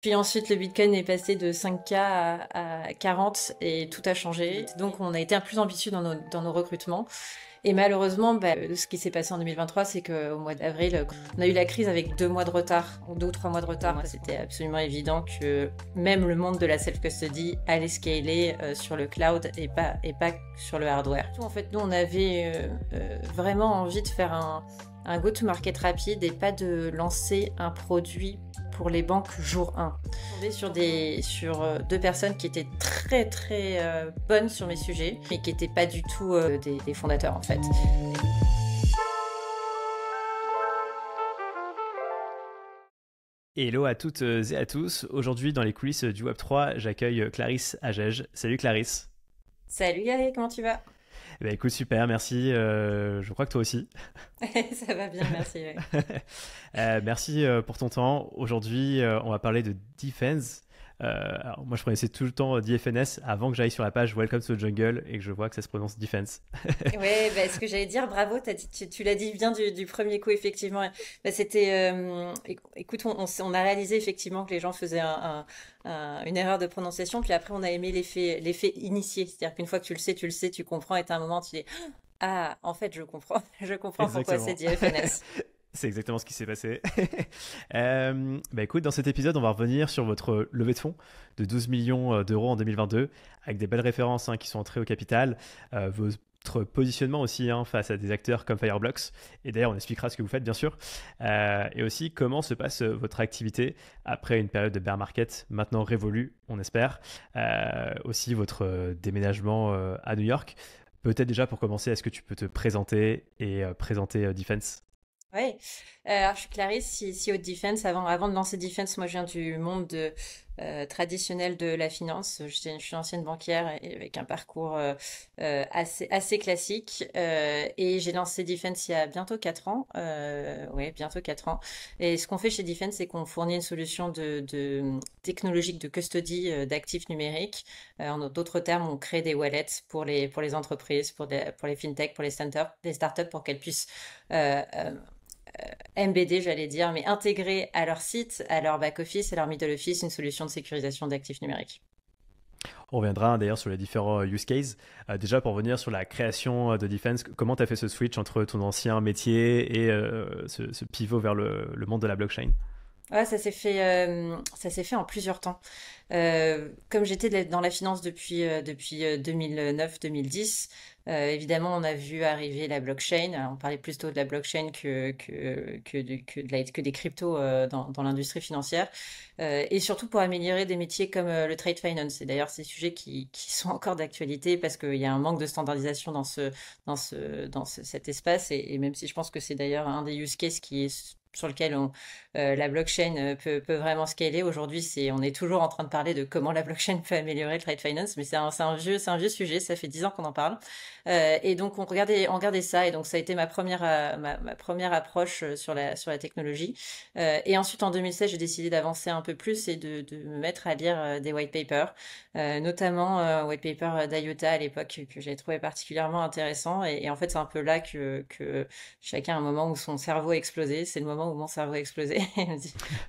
Puis ensuite, le Bitcoin est passé de 5K à 40 et tout a changé. Donc, on a été un peu plus ambitieux dans nos recrutements. Et malheureusement, ce qui s'est passé en 2023, c'est qu'au mois d'avril, on a eu la crise avec 2 mois de retard, ou 2 ou 3 mois de retard. C'était absolument évident que même le monde de la self-custody allait scaler sur le cloud et pas sur le hardware. En fait, nous, on avait vraiment envie de faire un go-to-market rapide et pas de lancer un produit pour les banques jour 1. Je suis tombée sur 2 personnes qui étaient très très bonnes sur mes sujets, mais qui n'étaient pas du tout des fondateurs en fait. Hello à toutes et à tous. Aujourd'hui, dans les coulisses du Web3, j'accueille Clarisse Agege. Salut Clarisse. Salut Gary, comment tu vas? Eh ben, écoute, super, merci. Je crois que toi aussi. Ça va bien, merci. Ouais. Merci pour ton temps. Aujourd'hui, on va parler de defense. Alors, moi, je prononçais tout le temps DFNS avant que j'aille sur la page Welcome to the Jungle et que je vois que ça se prononce defense. Ouais, ce que j'allais dire, bravo, tu l'as dit bien du premier coup, effectivement. C'était, écoute, on a réalisé effectivement que les gens faisaient une erreur de prononciation, puis après on a aimé l'effet initié, c'est-à-dire qu'une fois que tu le sais, tu comprends, et à un moment tu dis, ah, en fait, je comprends, je comprends pourquoi c'est Exactement. dit FNS. C'est exactement ce qui s'est passé. Écoute, dans cet épisode, on va revenir sur votre levée de fonds de 12 millions d'euros en 2022, avec des belles références qui sont entrées au capital, votre positionnement aussi face à des acteurs comme Fireblocks, et d'ailleurs on expliquera ce que vous faites bien sûr, et aussi comment se passe votre activité après une période de bear market maintenant révolue, on espère, aussi votre déménagement à New York. Peut-être déjà pour commencer, est-ce que tu peux te présenter et présenter Defense? Oui, alors je suis Clarisse, CEO de Defense. Avant de lancer Defense, moi je viens du monde traditionnel de la finance. Je suis ancienne banquière et avec un parcours assez classique. Et j'ai lancé Defense il y a bientôt 4 ans. Oui, bientôt 4 ans. Et ce qu'on fait chez Defense, c'est qu'on fournit une solution de technologique de custody d'actifs numériques. En d'autres termes, on crée des wallets pour les entreprises, pour les fintech, pour les startups, pour qu'elles puissent MBD, j'allais dire, mais intégré à leur site, à leur back-office, à leur middle office, une solution de sécurisation d'actifs numériques. On reviendra d'ailleurs sur les différents use cases. Déjà pour revenir sur la création de Defense, comment tu as fait ce switch entre ton ancien métier et ce pivot vers le monde de la blockchain? Ouais, ça s'est fait en plusieurs temps. Comme j'étais dans la finance depuis 2009-2010, évidemment, on a vu arriver la blockchain. Alors, on parlait plutôt de la blockchain que des cryptos dans l'industrie financière. Et surtout pour améliorer des métiers comme le trade finance. Et d'ailleurs, c'est des sujets qui sont encore d'actualité parce qu'il y a un manque de standardisation cet espace. Et même si je pense que c'est d'ailleurs un des use cases sur lequel la blockchain peut vraiment scaler. Aujourd'hui, on est toujours en train de parler de comment la blockchain peut améliorer le trade finance, mais c'est un vieux sujet. Ça fait 10 ans qu'on en parle. Et donc, on regardait ça. Et donc, ça a été ma première approche sur la technologie. Et ensuite, en 2016, j'ai décidé d'avancer un peu plus et de me mettre à lire des white papers, notamment white paper d'IOTA à l'époque que j'ai trouvé particulièrement intéressant. Et en fait, c'est un peu là que chacun a un moment où son cerveau a explosé. C'est le moment où mon cerveau a explosé.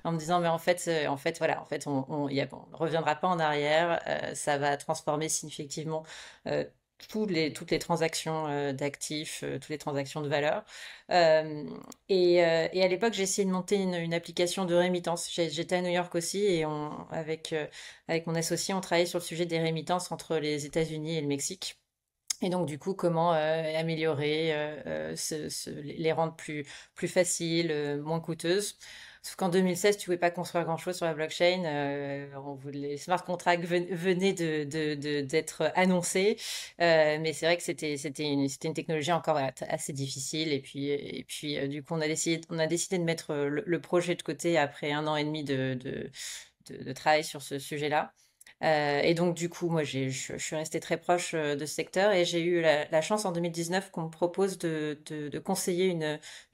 En me disant, mais voilà, on ne reviendra pas en arrière. Ça va transformer significativement euh, toutes les transactions d'actifs, toutes les transactions de valeur. Euh, et à l'époque, j'ai essayé de monter une application de rémittance. J'étais à New York aussi et avec mon associé, on travaillait sur le sujet des rémittances entre les États-Unis et le Mexique. Et donc, du coup, comment améliorer, les rendre plus faciles, moins coûteuses. Sauf qu'en 2016, tu pouvais pas construire grand-chose sur la blockchain. Les smart contracts venaient d'être annoncés. Mais c'est vrai que c'était une technologie encore voilà, assez difficile. Et puis du coup, on a décidé de mettre le projet de côté après 1 an et demi de travail sur ce sujet-là. Et donc, du coup, moi, je suis restée très proche de ce secteur et j'ai eu la chance en 2019 qu'on me propose de conseiller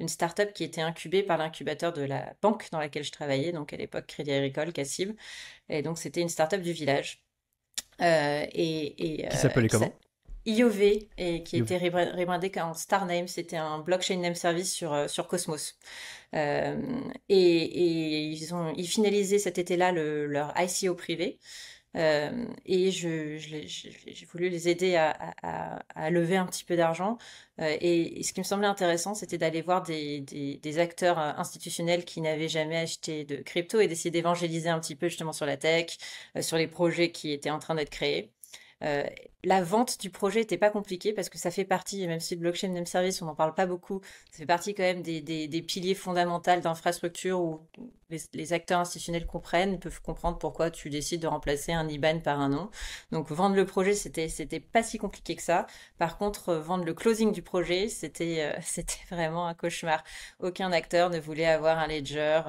une start-up qui était incubée par l'incubateur de la banque dans laquelle je travaillais, donc à l'époque Crédit Agricole, Cassib. Et donc, c'était une start-up du village. Qui s'appelait Qui comment? IOV et qui You've- était rebrandé en Starname. C'était un blockchain name service sur Cosmos. Euh, et ils finalisaient cet été-là leur ICO privé. Et j'ai voulu les aider à lever un petit peu d'argent. Et ce qui me semblait intéressant, c'était d'aller voir des acteurs institutionnels qui n'avaient jamais acheté de crypto et d'essayer d'évangéliser un petit peu justement sur la tech, sur les projets qui étaient en train d'être créés. Euh, la vente du projet n'était pas compliquée parce que ça fait partie, même si le blockchain name service, on n'en parle pas beaucoup, ça fait partie quand même des piliers fondamentaux d'infrastructure où les acteurs institutionnels comprennent, peuvent comprendre pourquoi tu décides de remplacer un IBAN par un nom. Donc vendre le projet, c'était pas si compliqué que ça. Par contre, vendre le closing du projet, c'était vraiment un cauchemar. Aucun acteur ne voulait avoir un ledger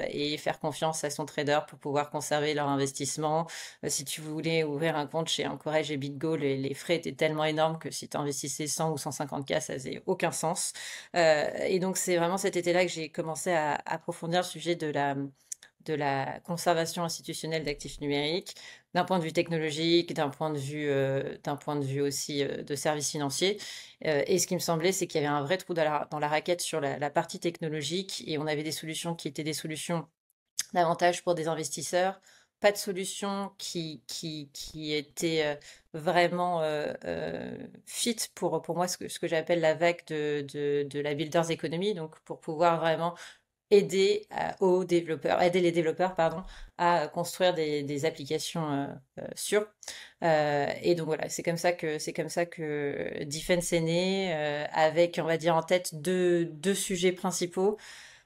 et faire confiance à son trader pour pouvoir conserver leur investissement. Si tu voulais ouvrir un compte chez Anchorage et BitGo, les frais étaient tellement énormes que si tu investissais 100 ou 150K, ça faisait aucun sens. Et donc, c'est vraiment cet été-là que j'ai commencé à approfondir le sujet de la conservation institutionnelle d'actifs numériques, d'un point de vue technologique, d'un point de vue aussi de services financiers. Et ce qui me semblait, c'est qu'il y avait un vrai trou dans la raquette sur la partie technologique, et on avait des solutions qui étaient des solutions davantage pour des investisseurs, pas de solution qui était vraiment fit pour moi, ce que j'appelle la vague de la builders economy, donc pour pouvoir vraiment aider les développeurs, pardon, à construire des applications sûres. Et donc voilà, c'est comme ça que Defense est né, avec, on va dire, en tête deux sujets principaux.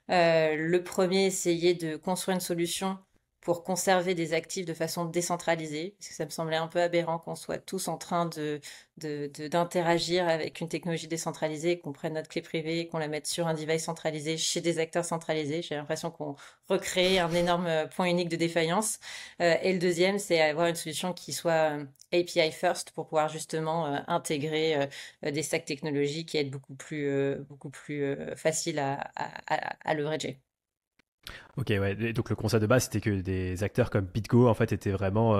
Le premier, essayer de construire une solution pour conserver des actifs de façon décentralisée, parce que ça me semblait un peu aberrant qu'on soit tous en train d'interagir avec une technologie décentralisée, qu'on prenne notre clé privée, qu'on la mette sur un device centralisé chez des acteurs centralisés. J'ai l'impression qu'on recrée un énorme point unique de défaillance. Et le deuxième, c'est avoir une solution qui soit API first pour pouvoir justement intégrer des stacks technologiques qui être beaucoup plus faciles à leverager. Ok, ouais. Et donc le constat de base, c'était que des acteurs comme BitGo, en fait, étaient vraiment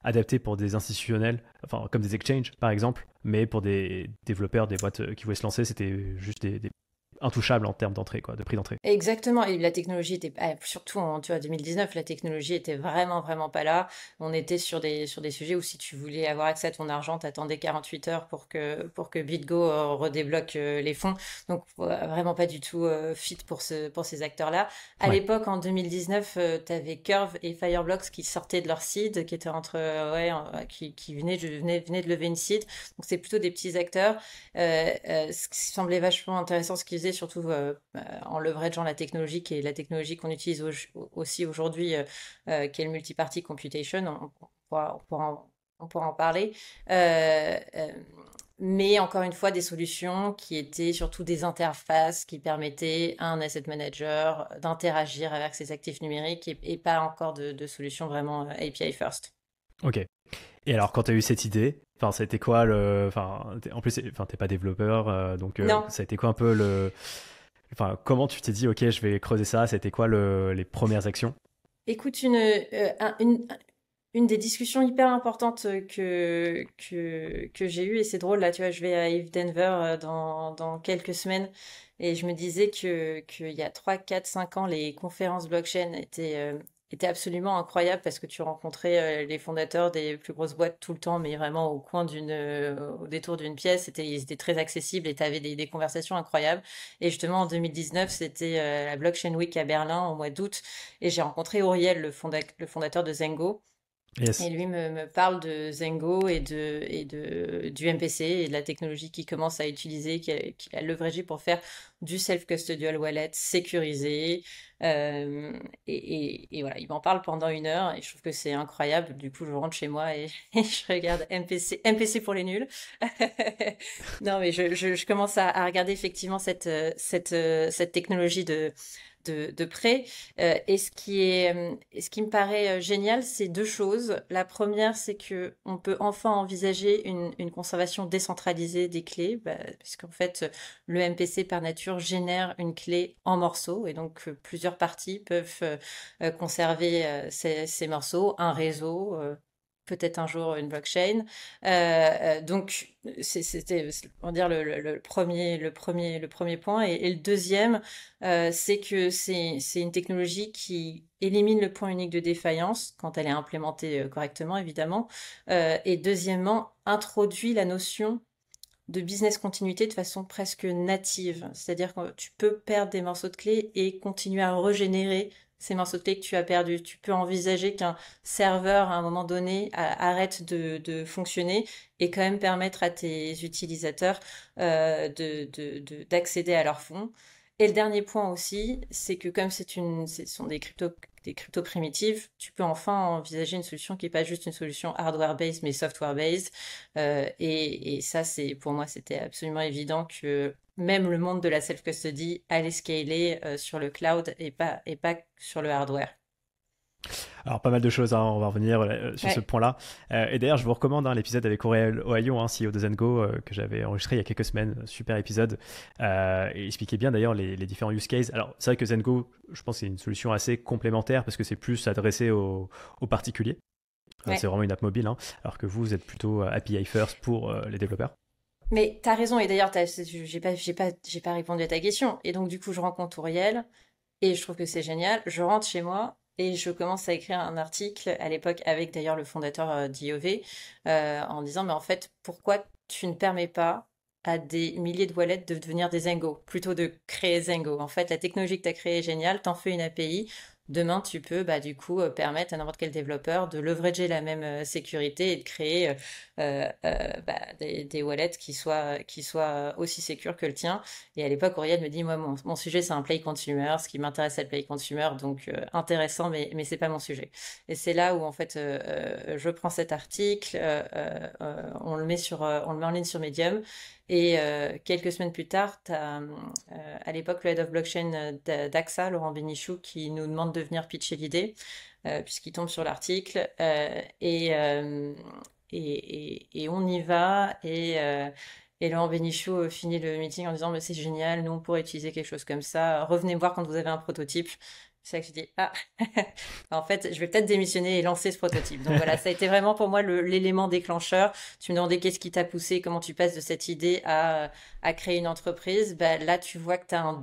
adaptés pour des institutionnels, enfin, comme des exchanges, par exemple, mais pour des développeurs, des boîtes qui voulaient se lancer, c'était juste des intouchables en termes d'entrée, quoi, de prix d'entrée. Exactement, et la technologie était, surtout en, tu vois, 2019, la technologie était vraiment, vraiment pas là. On était sur des sujets où si tu voulais avoir accès à ton argent, t'attendais 48 heures pour que BitGo redébloque les fonds. Donc, vraiment pas du tout fit pour ces acteurs-là. À Ouais. l'époque, en 2019, t'avais Curve et Fireblocks qui sortaient de leur seed, qui étaient qui venaient de lever une seed. Donc, c'est plutôt des petits acteurs. Ce qui semblait vachement intéressant, ce qu'ils faisaient, surtout en leverageant la technologie, qui est la technologie qu'on utilise aussi aujourd'hui, qui est le multiparty computation. On pourra en parler. Euh, euh, mais encore une fois, des solutions qui étaient surtout des interfaces qui permettaient à un asset manager d'interagir avec ses actifs numériques et pas encore de solutions vraiment API first. Ok. Et alors, quand tu as eu cette idée, enfin, ça a été quoi le. Enfin, en plus, enfin, t'es pas développeur, donc Non, ça a été quoi un peu le. Enfin, comment tu t'es dit, ok, je vais creuser ça, ça a été quoi les premières actions? écoute, une des discussions hyper importantes que j'ai eues, et c'est drôle, là, tu vois, je vais à Eve Denver dans quelques semaines, et je me disais qu'il y a 3 4 5 ans, les conférences blockchain étaient absolument incroyables parce que tu rencontrais les fondateurs des plus grosses boîtes tout le temps, mais vraiment au détour d'une pièce, ils étaient très accessibles et tu avais des conversations incroyables. Et justement, en 2019, c'était la Blockchain Week à Berlin au mois d'août, et j'ai rencontré Auriel, le fondateur de Zengo. Et Yes. lui me parle de Zengo du MPC et de la technologie qu'il commence à utiliser, qu'il a leveragé pour faire du self-custodial wallet sécurisé. Euh, et voilà, il m'en parle pendant 1 heure et je trouve que c'est incroyable. Du coup, je rentre chez moi et, et je regarde MPC pour les nuls. Non, mais je commence à regarder effectivement cette technologie de près. Et ce qui me paraît génial, c'est deux choses. La première, c'est que on peut enfin envisager une conservation décentralisée des clés, puisqu'en fait, le MPC par nature génère une clé en morceaux, et donc plusieurs parties peuvent conserver ces morceaux, un réseau. peut-être un jour une blockchain. Donc, c'était, on va dire, le premier point. Et le deuxième, c'est que c'est une technologie qui élimine le point unique de défaillance quand elle est implémentée correctement, évidemment. Et deuxièmement, introduit la notion de business continuité de façon presque native. C'est-à-dire que tu peux perdre des morceaux de clés et continuer à régénérer ces morceaux de clés que tu as perdus. Tu peux envisager qu'un serveur, à un moment donné, arrête de fonctionner et quand même permettre à tes utilisateurs d'accéder à leurs fonds. Et le dernier point aussi, c'est que comme ce sont des cryptos primitives, tu peux enfin envisager une solution qui n'est pas juste une solution hardware-based, mais software-based. Et ça, pour moi, c'était absolument évident que même le monde de la self-custody allait scaler sur le cloud et pas sur le hardware. Alors, pas mal de choses, hein, on va revenir sur ce Ouais, point-là. Et d'ailleurs, je vous recommande l'épisode avec Aurélien Ohayo, CEO de Zengo, que j'avais enregistré il y a quelques semaines. Super épisode. Et il expliquait bien d'ailleurs les différents use cases. Alors, c'est vrai que Zengo, je pense que c'est une solution assez complémentaire parce que c'est plus adressé aux particuliers. C'est ouais. vraiment une app mobile, hein, alors que vous êtes plutôt API first pour les développeurs. Mais t'as raison. Et d'ailleurs, j'ai pas répondu à ta question. Et donc, du coup, je rencontre Auriel et je trouve que c'est génial. Je rentre chez moi et je commence à écrire un article à l'époque avec d'ailleurs le fondateur d'IOV en disant, mais en fait, pourquoi tu ne permets pas à des milliers de wallets de devenir des Zengo, plutôt de créer Zengo. En fait, la technologie que tu as créée est géniale, t'en fais une API. Demain, tu peux bah, du coup permettre à n'importe quel développeur de leverager la même sécurité et de créer bah, des wallets qui soient aussi sécures que le tien. Et à l'époque, Auriel me dit, moi, mon sujet, c'est un play consumer. Ce qui m'intéresse, c'est le play consumer. Donc, intéressant, mais c'est pas mon sujet. Et c'est là où, en fait, je prends cet article, on le met en ligne sur Medium. Et quelques semaines plus tard, tu as à l'époque le head of blockchain d'AXA, Laurent Bénichou, qui nous demande de venir pitcher l'idée, puisqu'il tombe sur l'article. Et on y va. Et Laurent Bénichou finit le meeting en disant, mais c'est génial, nous on pourrait utiliser quelque chose comme ça. Revenez me voir quand vous avez un prototype. C'est là que je dis, ah, en fait, je vais peut-être démissionner et lancer ce prototype. Donc voilà, ça a été vraiment pour moi l'élément déclencheur. Tu me demandais qu'est-ce qui t'a poussé, comment tu passes de cette idée à créer une entreprise. Bah, là, tu vois que tu as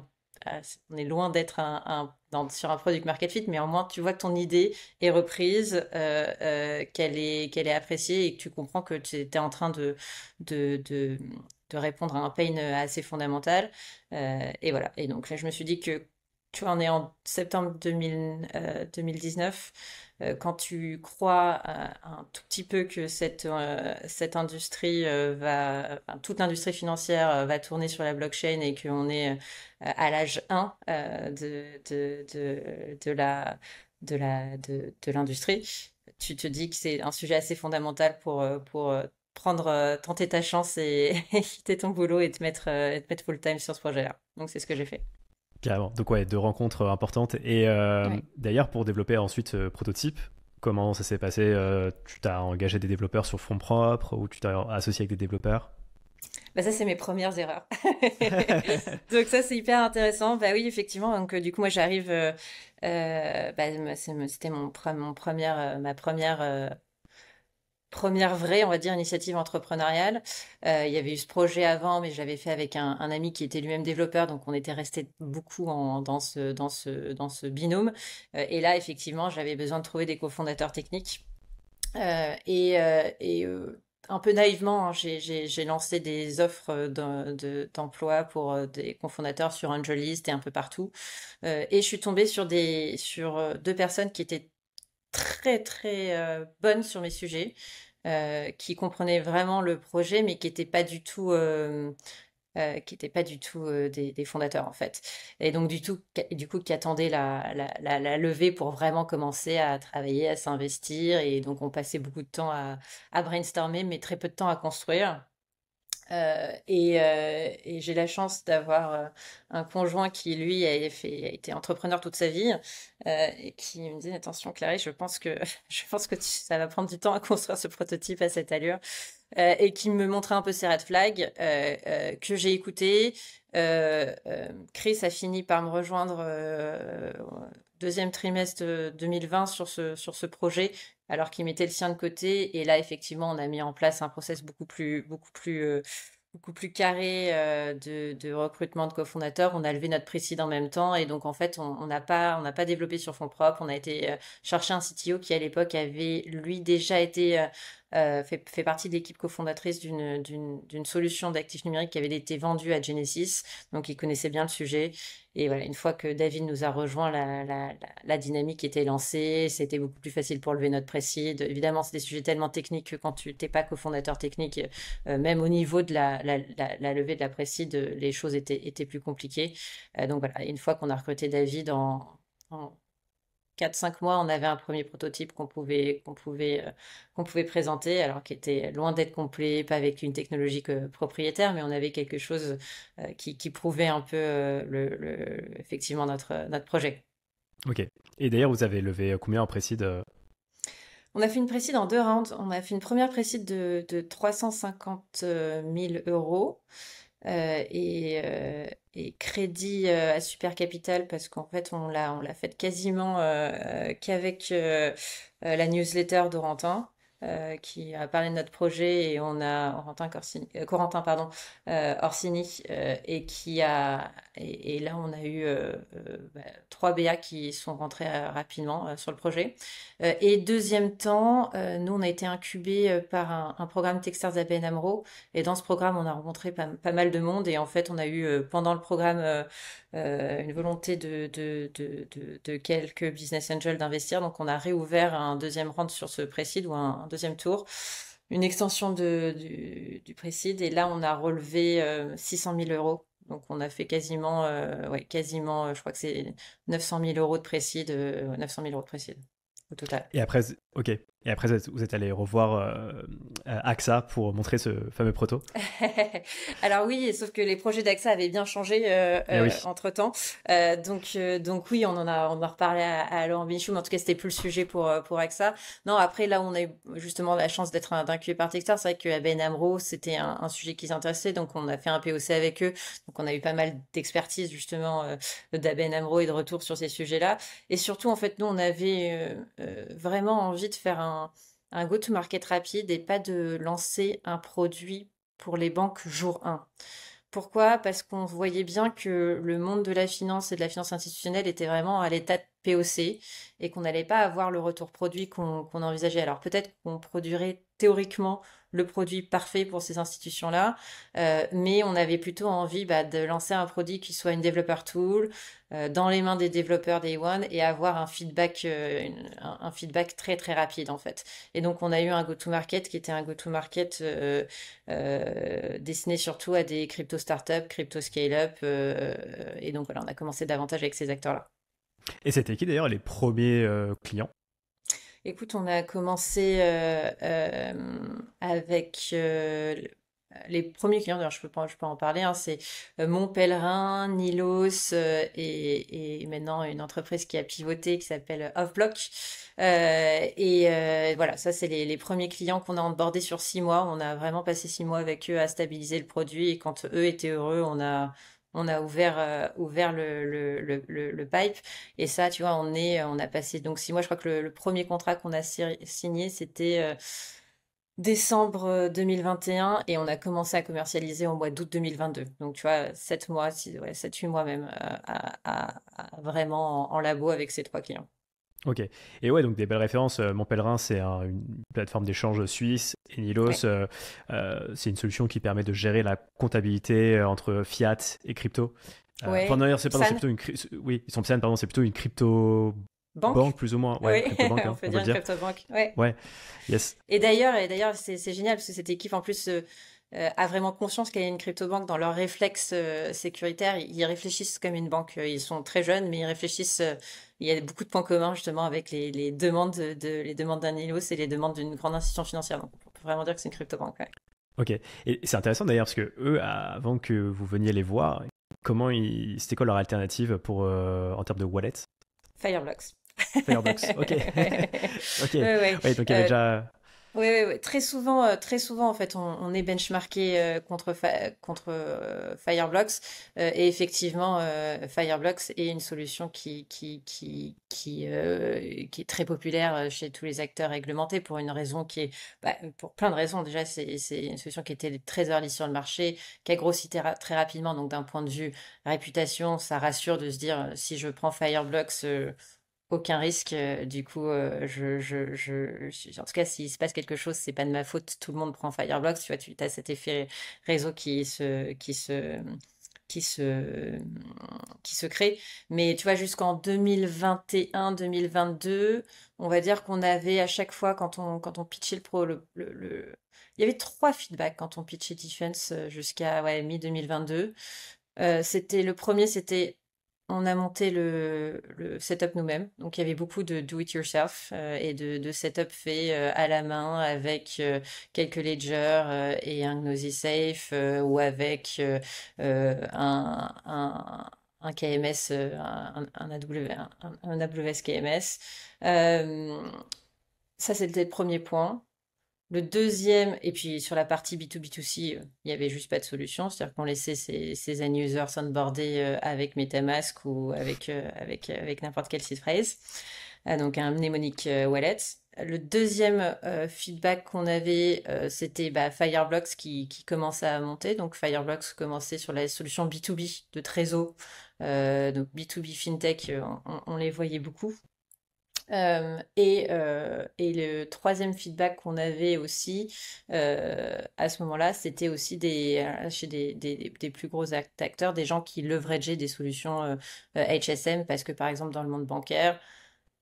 on est loin d'être sur un product market fit, mais au moins tu vois que ton idée est reprise, qu'elle est appréciée et que tu comprends que tu es en train de, de, de répondre à un pain assez fondamental. Et voilà. Et donc là, je me suis dit que tu vois, on est en septembre 2019. Quand tu crois un tout petit peu que cette industrie enfin, toute l'industrie financière va tourner sur la blockchain et qu'on est à l'âge 1 de l'industrie, tu te dis que c'est un sujet assez fondamental pour tenter ta chance et, et quitter ton boulot et te mettre full-time sur ce projet-là. Donc c'est ce que j'ai fait. Carrément. Donc ouais, deux rencontres importantes. Et Ouais. d'ailleurs, pour développer ensuite ce prototype, comment ça s'est passé? Tu t'as engagé des développeurs sur fonds propres ou tu t'as associé avec des développeurs? Bah ça, c'est mes premières erreurs. Donc ça, c'est hyper intéressant. Bah oui, effectivement. Donc du coup, moi, j'arrive. Bah, c'était ma première vraie, on va dire, initiative entrepreneuriale. Il y avait eu ce projet avant, mais je l'avais fait avec un ami qui était lui-même développeur, donc on était resté beaucoup dans ce binôme. Et là, effectivement, j'avais besoin de trouver des cofondateurs techniques. Un peu naïvement, hein, j'ai lancé des offres d'emploi pour des cofondateurs sur AngelList et un peu partout. Et je suis tombée sur deux personnes qui étaient très bonnes sur mes sujets, qui comprenaient vraiment le projet, mais qui étaient pas du tout des fondateurs en fait. Et donc du coup qui attendaient la levée pour vraiment commencer à travailler, à s'investir. Et donc on passait beaucoup de temps à brainstormer, mais très peu de temps à construire. Et j'ai la chance d'avoir un conjoint qui, lui, a été entrepreneur toute sa vie et qui me dit, attention, Clarisse, je pense que ça va prendre du temps à construire ce prototype à cette allure. Et qui me montrait un peu ses red flags que j'ai écouté. Chris a fini par me rejoindre deuxième trimestre 2020 sur ce projet alors qu'il mettait le sien de côté. Et là, effectivement, on a mis en place un process beaucoup plus carré de recrutement de cofondateurs. On a levé notre précide en même temps et donc en fait on n'a pas développé sur fonds propres. On a été chercher un CTO qui à l'époque avait lui déjà été fait partie de l'équipe cofondatrice d'une solution d'actifs numériques qui avait été vendue à Genesis, donc il connaissait bien le sujet. Et voilà, une fois que David nous a rejoint, la dynamique était lancée, c'était beaucoup plus facile pour lever notre précide. Évidemment, c'est des sujets tellement techniques que quand tu n'es pas cofondateur technique, même au niveau de la levée de la précide, les choses étaient plus compliquées. Donc voilà, une fois qu'on a recruté David en 4-5 mois, on avait un premier prototype qu'on pouvait présenter, alors qui était loin d'être complet, pas avec une technologie propriétaire, mais on avait quelque chose qui prouvait un peu effectivement notre projet. Ok. Et d'ailleurs, vous avez levé combien en précide On a fait une précide en 2 rounds. On a fait une première précide de 350 000 euros et crédit à Super Capital parce qu'en fait on l'a fait quasiment qu'avec la newsletter d'Orentin qui a parlé de notre projet et on a Corentin pardon Orsini et là on a eu 3 BA qui sont rentrés rapidement sur le projet. Et deuxième temps, nous on a été incubés par un programme Techstars d'ABN AMRO et dans ce programme on a rencontré pas mal de monde et en fait on a eu pendant le programme une volonté de quelques business angels d'investir. Donc on a réouvert un deuxième round sur ce précide ou un deuxième tour, une extension du précide et là on a relevé 600 000 euros. Donc on a fait quasiment, je crois que c'est 900 000 euros de précide, 900 000 euros de précide au total. Et après, ok. Et après, vous êtes allé revoir AXA pour montrer ce fameux proto. Alors oui, sauf que les projets d'AXA avaient bien changé Oui. entre-temps. Donc oui, on en a reparlé à Laurent Benichou, mais en tout cas, c'était plus le sujet pour AXA. Non, après, là, on a eu justement la chance d'être incubé par Techstars. C'est vrai que ABN AMRO, c'était un sujet qui les intéressait, donc on a fait un POC avec eux. Donc on a eu pas mal d'expertise justement d'ABN AMRO et de retour sur ces sujets-là. Et surtout, en fait, nous, on avait vraiment envie de faire un go-to-market rapide et pas de lancer un produit pour les banques jour 1. Pourquoi? Parce qu'on voyait bien que le monde de la finance et de la finance institutionnelle était vraiment à l'état de POC et qu'on n'allait pas avoir le retour produit qu'on envisageait. Alors peut-être qu'on produirait théoriquement le produit parfait pour ces institutions-là, mais on avait plutôt envie de lancer un produit qui soit une developer tool dans les mains des développeurs Day One et avoir un feedback très très rapide en fait. Et donc on a eu un go-to-market qui était un go-to-market destiné surtout à des crypto startups, crypto scale-up, et donc voilà, on a commencé davantage avec ces acteurs-là. Et c'était qui d'ailleurs les premiers clients? Écoute, on a commencé avec les premiers clients, d'ailleurs je peux en parler, hein, c'est Mon Pèlerin, Nilos et maintenant une entreprise qui a pivoté qui s'appelle Offblock. Voilà, ça c'est les premiers clients qu'on a onboardés sur 6 mois. On a vraiment passé 6 mois avec eux à stabiliser le produit et quand eux étaient heureux, on a ouvert le pipe. Et ça, tu vois, on a passé donc 6 mois. Je crois que le premier contrat qu'on a signé, c'était décembre 2021 et on a commencé à commercialiser au mois d'août 2022. Donc, tu vois, 7 mois, 7-8 mois même, vraiment en labo avec ces 3 clients. Ok. Et ouais, donc des belles références. Mon Pèlerin, c'est une plateforme d'échange suisse. Et Nilos, Ouais. c'est une solution qui permet de gérer la comptabilité entre fiat et crypto. Enfin, Ouais. d'ailleurs, c'est pardon, c'est San, plutôt oui, ils sont Psan, pardon, c'est plutôt une crypto banque. banque plus ou moins. Ouais, Oui, crypto banque, on hein, peut on peut dire le une dire. crypto-banque. Ouais. Ouais, yes. Et d'ailleurs, c'est génial parce que cette équipe, en plus, a vraiment conscience qu'il y a une crypto-banque dans leurs réflexes sécuritaires. Ils réfléchissent comme une banque. Ils sont très jeunes, mais ils réfléchissent. Il y a beaucoup de points communs justement avec les demandes les demandes d'un ILOS et les demandes d'une grande institution financière. Donc, on peut vraiment dire que c'est une crypto-banque. Ouais. Ok. Et c'est intéressant d'ailleurs parce que eux, avant que vous veniez les voir, c'était quoi leur alternative en termes de wallet? Fireblocks. Fireblocks. Ok. Ok. Ouais, ouais. Oui, donc il y avait Euh, déjà. Oui, oui, oui. Très souvent, en fait, on est benchmarké contre Fireblocks. Et effectivement, Fireblocks est une solution qui est très populaire chez tous les acteurs réglementés pour une raison qui est, bah, pour plein de raisons. Déjà, c'est une solution qui était très early sur le marché, qui a grossi très rapidement. Donc, d'un point de vue réputation, ça rassure de se dire, si je prends Fireblocks, aucun risque. Du coup, en tout cas, s'il se passe quelque chose, c'est pas de ma faute. Tout le monde prend Fireblocks. Tu vois, tu as cet effet réseau qui se, qui se crée. Mais tu vois, jusqu'en 2021, 2022, on va dire qu'on avait à chaque fois, quand on pitchait le pro, il y avait trois feedbacks quand on pitchait Defense jusqu'à ouais, mi-2022. Le premier, c'était on a monté le setup nous-mêmes. Donc il y avait beaucoup de do-it-yourself et de setup fait à la main avec quelques ledgers et un Gnosis Safe ou avec un KMS, un un AWS KMS. Euh, Ça, c'était le premier point. Le deuxième, et puis sur la partie B2B2C, il n'y avait juste pas de solution, c'est-à-dire qu'on laissait ces end users onboarder avec MetaMask ou avec n'importe quelle seed phrase, donc un mnémonique wallet. Le deuxième feedback qu'on avait, c'était bah, Fireblocks qui commençait à monter. Donc Fireblocks commençait sur la solution B2B de Trezor. Donc B2B FinTech, on les voyait beaucoup. Et le troisième feedback qu'on avait aussi à ce moment-là, c'était aussi chez des plus gros acteurs, des gens qui leverageaient des solutions HSM, parce que par exemple dans le monde bancaire,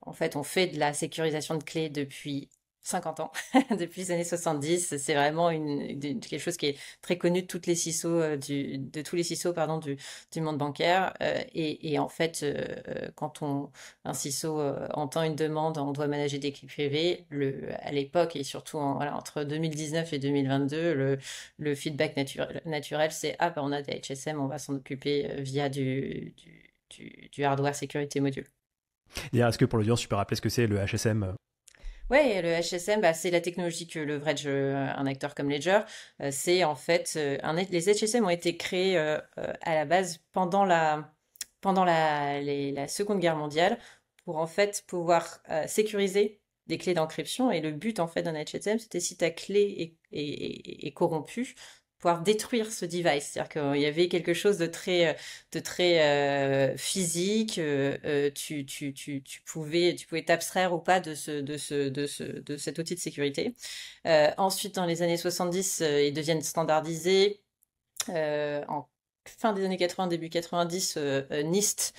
en fait, on fait de la sécurisation de clés depuis 50 ans, depuis les années 70. C'est vraiment quelque chose qui est très connu de toutes les CISO, de tous les CISO, pardon, du monde bancaire. Et en fait, quand un CISO entend une demande, on doit manager des clés privées. À l'époque et surtout voilà, entre 2019 et 2022, le feedback naturel, c'est ah ben on a des HSM, on va s'en occuper via du hardware sécurité module. D'ailleurs, est-ce que pour l'audience, tu peux rappeler ce que c'est le HSM? Ouais, le HSM, bah, c'est la technologie que leverage un acteur comme Ledger. C'est en fait, les HSM ont été créés à la base pendant la Seconde Guerre mondiale pour en fait pouvoir sécuriser des clés d'encryption. Et le but en fait d'un HSM, c'était si ta clé est corrompue, pouvoir détruire ce device. C'est-à-dire qu'il y avait quelque chose de très physique. Tu pouvais t'abstraire ou pas de cet outil de sécurité. Ensuite, dans les années 70, ils deviennent standardisés. En fin des années 80, début 90, NIST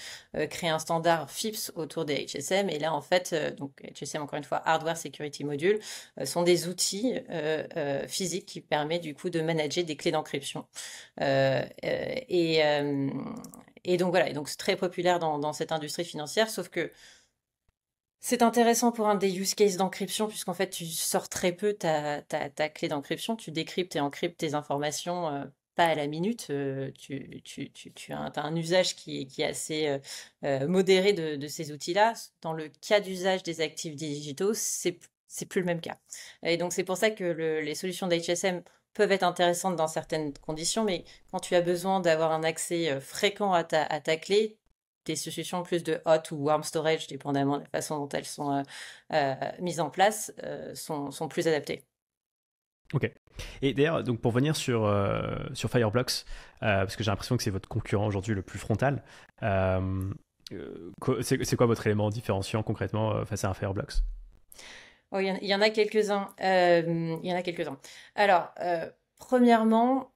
crée un standard FIPS autour des HSM. Et là, en fait, donc HSM, encore une fois, Hardware Security Module, sont des outils physiques qui permettent du coup de manager des clés d'encryption. Euh, euh, et, euh, et donc voilà, et donc c'est très populaire dans cette industrie financière, sauf que c'est intéressant pour un des use cases d'encryption, puisqu'en fait, tu sors très peu ta clé d'encryption, tu décryptes et encryptes tes informations pas à la minute. T'as un usage qui est assez modéré de ces outils-là. Dans le cas d'usage des actifs digitaux, c'est plus le même cas. Et donc, c'est pour ça que les solutions d'HSM peuvent être intéressantes dans certaines conditions, mais quand tu as besoin d'avoir un accès fréquent à ta clé, des solutions plus de hot ou warm storage, dépendamment de la façon dont elles sont mises en place, sont plus adaptées. Ok. Et d'ailleurs, donc pour venir sur Fireblocks, parce que j'ai l'impression que c'est votre concurrent aujourd'hui le plus frontal, c'est quoi votre élément différenciant concrètement face à un Fireblocks? Oh, il y en a quelques-uns. Il y en a quelques-uns. Alors, premièrement,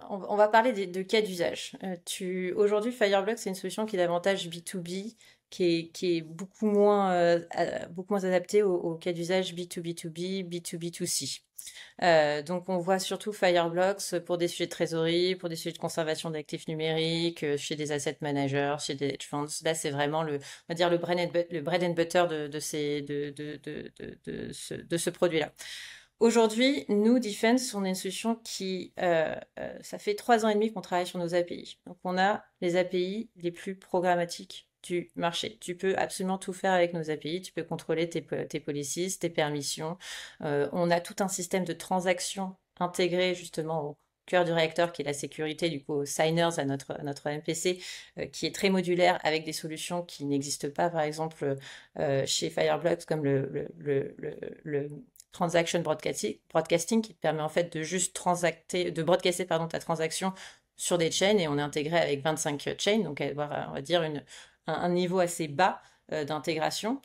on va parler de cas d'usage. Aujourd'hui, Fireblocks, c'est une solution qui est davantage B2B, qui est beaucoup moins adaptée au cas d'usage B2B2B, B2B2C. Donc, on voit surtout Fireblocks pour des sujets de trésorerie, pour des sujets de conservation d'actifs numériques, chez des asset managers, chez des hedge funds. Là, c'est vraiment on va dire le bread and butter de ce produit-là. Aujourd'hui, nous, Defense, on est une solution ça fait 3 ans et demi qu'on travaille sur nos API. Donc, on a les API les plus programmatiques du marché. Tu peux absolument tout faire avec nos API, tu peux contrôler tes policies, tes permissions. On a tout un système de transactions intégré justement au cœur du réacteur qui est la sécurité, du coup aux signers à notre MPC, qui est très modulaire avec des solutions qui n'existent pas par exemple chez Fireblocks comme le Transaction Broadcasting qui te permet en fait de juste de broadcaster pardon, ta transaction sur des chains et on est intégré avec 25 chains, donc avoir, on va dire, un niveau assez bas d'intégration.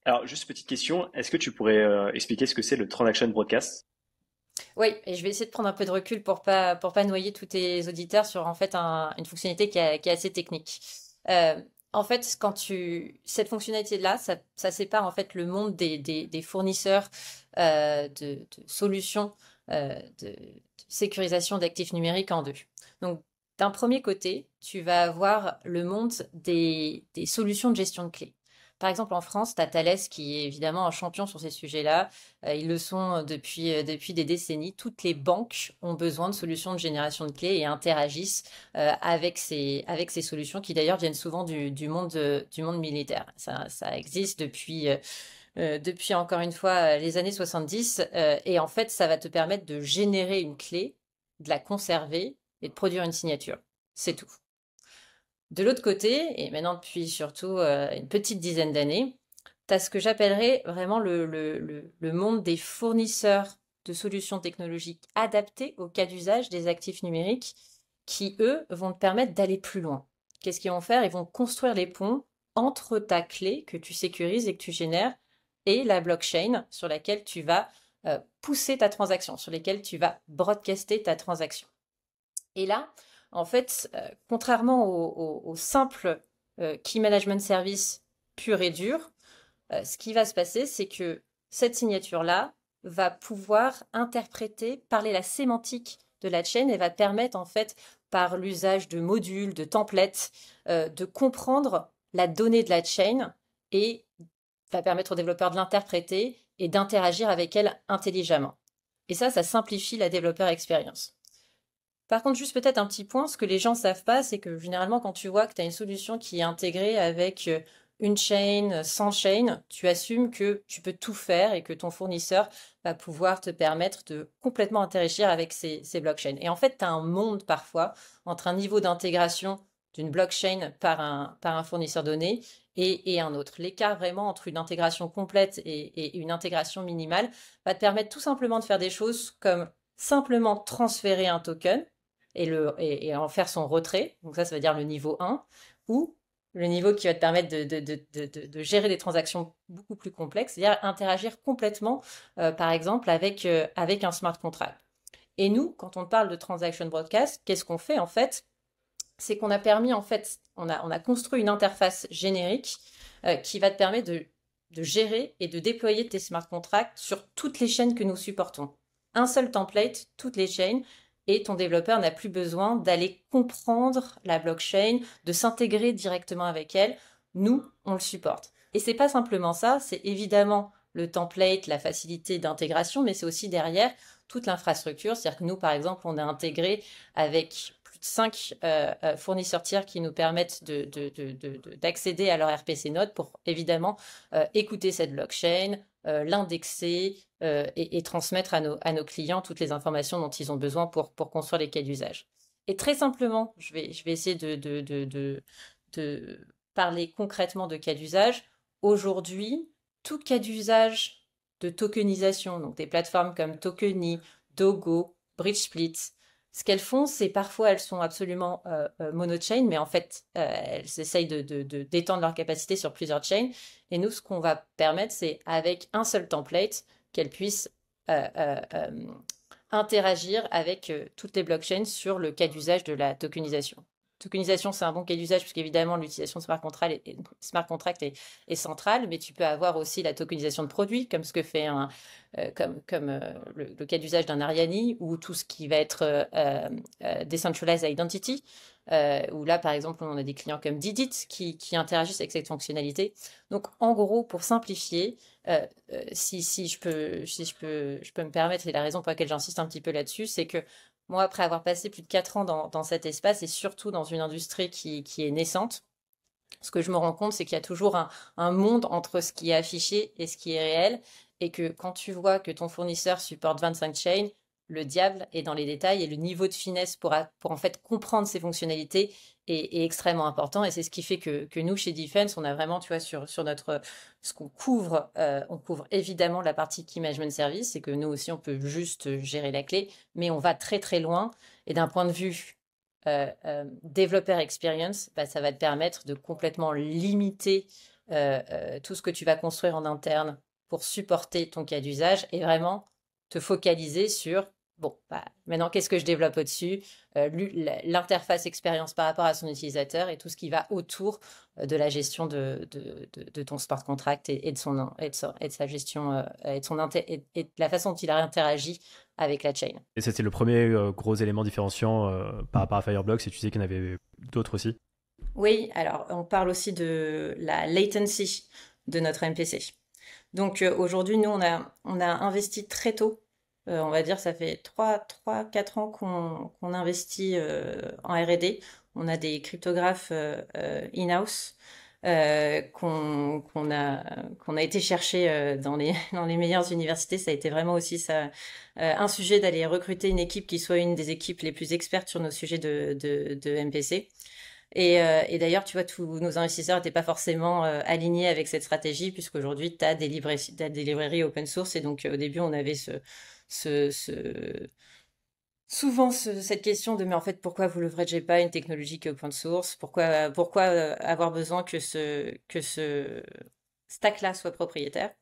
Alors, juste petite question, est-ce que tu pourrais expliquer ce que c'est le Transaction Broadcast? Oui, et je vais essayer de prendre un peu de recul pour pas noyer tous tes auditeurs sur en fait une fonctionnalité qui est assez technique. Euh, En fait, cette fonctionnalité-là, ça sépare en fait le monde des fournisseurs de solutions de sécurisation d'actifs numériques en deux. Donc, d'un premier côté, tu vas avoir le monde des solutions de gestion de clés. Par exemple, en France, tu as Thales qui est évidemment un champion sur ces sujets-là. Ils le sont depuis des décennies. Toutes les banques ont besoin de solutions de génération de clés et interagissent avec ces solutions qui d'ailleurs viennent souvent du monde militaire. Ça existe depuis encore une fois les années 70. Et en fait, ça va te permettre de générer une clé, de la conserver et de produire une signature. C'est tout. De l'autre côté, et maintenant depuis surtout une petite dizaine d'années, tu as ce que j'appellerais vraiment le monde des fournisseurs de solutions technologiques adaptées au cas d'usage des actifs numériques qui, eux, vont te permettre d'aller plus loin. Qu'est-ce qu'ils vont faire? Ils vont construire les ponts entre ta clé que tu sécurises et que tu génères et la blockchain sur laquelle tu vas pousser ta transaction, sur laquelle tu vas broadcaster ta transaction. Et là, en fait, contrairement au simple key management service pur et dur, ce qui va se passer, c'est que cette signature-là va pouvoir parler la sémantique de la chaîne et va permettre en fait, par l'usage de modules, de templates, de comprendre la donnée de la chaîne et va permettre aux développeurs de l'interpréter et d'interagir avec elle intelligemment. Et ça simplifie la développeur experience. Par contre, juste peut-être un petit point, ce que les gens savent pas, c'est que généralement, quand tu vois que tu as une solution qui est intégrée avec une chain, sans chain, tu assumes que tu peux tout faire et que ton fournisseur va pouvoir te permettre de complètement interagir avec ces blockchains. Et en fait, tu as un monde parfois entre un niveau d'intégration d'une blockchain par un fournisseur donné et un autre. L'écart vraiment entre une intégration complète et une intégration minimale va te permettre tout simplement de faire des choses comme simplement transférer un token et en faire son retrait. Donc ça veut dire le niveau 1, ou le niveau qui va te permettre de gérer des transactions beaucoup plus complexes, c'est-à-dire interagir complètement, par exemple, avec un smart contract. Et nous, quand on parle de transaction broadcast, qu'est-ce qu'on fait en fait? C'est qu'on a permis, en fait, on a construit une interface générique qui va te permettre de gérer et de déployer tes smart contracts sur toutes les chaînes que nous supportons. Un seul template, toutes les chaînes, et ton développeur n'a plus besoin d'aller comprendre la blockchain, de s'intégrer directement avec elle. Nous, on le supporte. Et c'est pas simplement ça, c'est évidemment le template, la facilité d'intégration, mais c'est aussi derrière toute l'infrastructure. C'est-à-dire que nous, par exemple, on est intégré avec plus de 5 fournisseurs tiers qui nous permettent d'accéder à leur RPC Node pour évidemment écouter cette blockchain, l'indexer et transmettre à nos clients toutes les informations dont ils ont besoin pour construire les cas d'usage. Et très simplement, je vais essayer de parler concrètement de cas d'usage. Aujourd'hui, tout cas d'usage de tokenisation, donc des plateformes comme Tokeny, Dogo, BridgeSplit, ce qu'elles font, c'est parfois elles sont absolument monochain, mais en fait, elles essayent d'étendre leur capacité sur plusieurs chains. Et nous, ce qu'on va permettre, c'est avec un seul template, qu'elles puissent interagir avec toutes les blockchains sur le cas d'usage de la tokenisation. Tokenisation, c'est un bon cas d'usage puisqu'évidemment l'utilisation de smart contract est centrale, mais tu peux avoir aussi la tokenisation de produits comme ce que fait le cas d'usage d'un Ariani ou tout ce qui va être decentralized identity, où là par exemple on a des clients comme Didit qui interagissent avec cette fonctionnalité. Donc en gros, pour simplifier, si je peux me permettre, et la raison pour laquelle j'insiste un petit peu là-dessus, c'est que moi, après avoir passé plus de 4 ans dans cet espace et surtout dans une industrie qui est naissante, Ce que je me rends compte, c'est qu'il y a toujours un monde entre ce qui est affiché et ce qui est réel, et que quand tu vois que ton fournisseur supporte 25 chains, le diable est dans les détails et le niveau de finesse pour en fait comprendre ces fonctionnalités est extrêmement important. Et c'est ce qui fait que nous, chez Defense, on a vraiment, tu vois, sur notre, ce qu'on couvre, on couvre évidemment la partie Key Management Service, et que nous aussi, on peut juste gérer la clé, mais on va très très loin. Et d'un point de vue développeur experience, bah, ça va te permettre de complètement limiter tout ce que tu vas construire en interne pour supporter ton cas d'usage, et vraiment te focaliser sur, bon, bah, maintenant, qu'est-ce que je développe au-dessus, l'interface expérience par rapport à son utilisateur et tout ce qui va autour de la gestion de ton smart contract et de sa gestion et de la façon dont il a interagi avec la chain. Et c'était le premier gros élément différenciant par rapport à Fireblocks, et tu sais qu'il y en avait d'autres aussi. Oui, alors on parle aussi de la latency de notre MPC. Donc aujourd'hui, nous, on a investi très tôt. On va dire, ça fait 4 ans qu'on investit en R&D. On a des cryptographes in-house qu'on a été chercher dans les meilleures universités. Ça a été vraiment aussi ça, un sujet d'aller recruter une équipe qui soit une des équipes les plus expertes sur nos sujets de MPC. Et d'ailleurs, tu vois, tous nos investisseurs n'étaient pas forcément alignés avec cette stratégie, puisqu'aujourd'hui, tu as t'as des librairies open source. Et donc, au début, on avait ce, ce- souvent cette question de, mais en fait, pourquoi vous leveragez pas une technologie qui est open source? Pourquoi avoir besoin que ce stack-là soit propriétaire?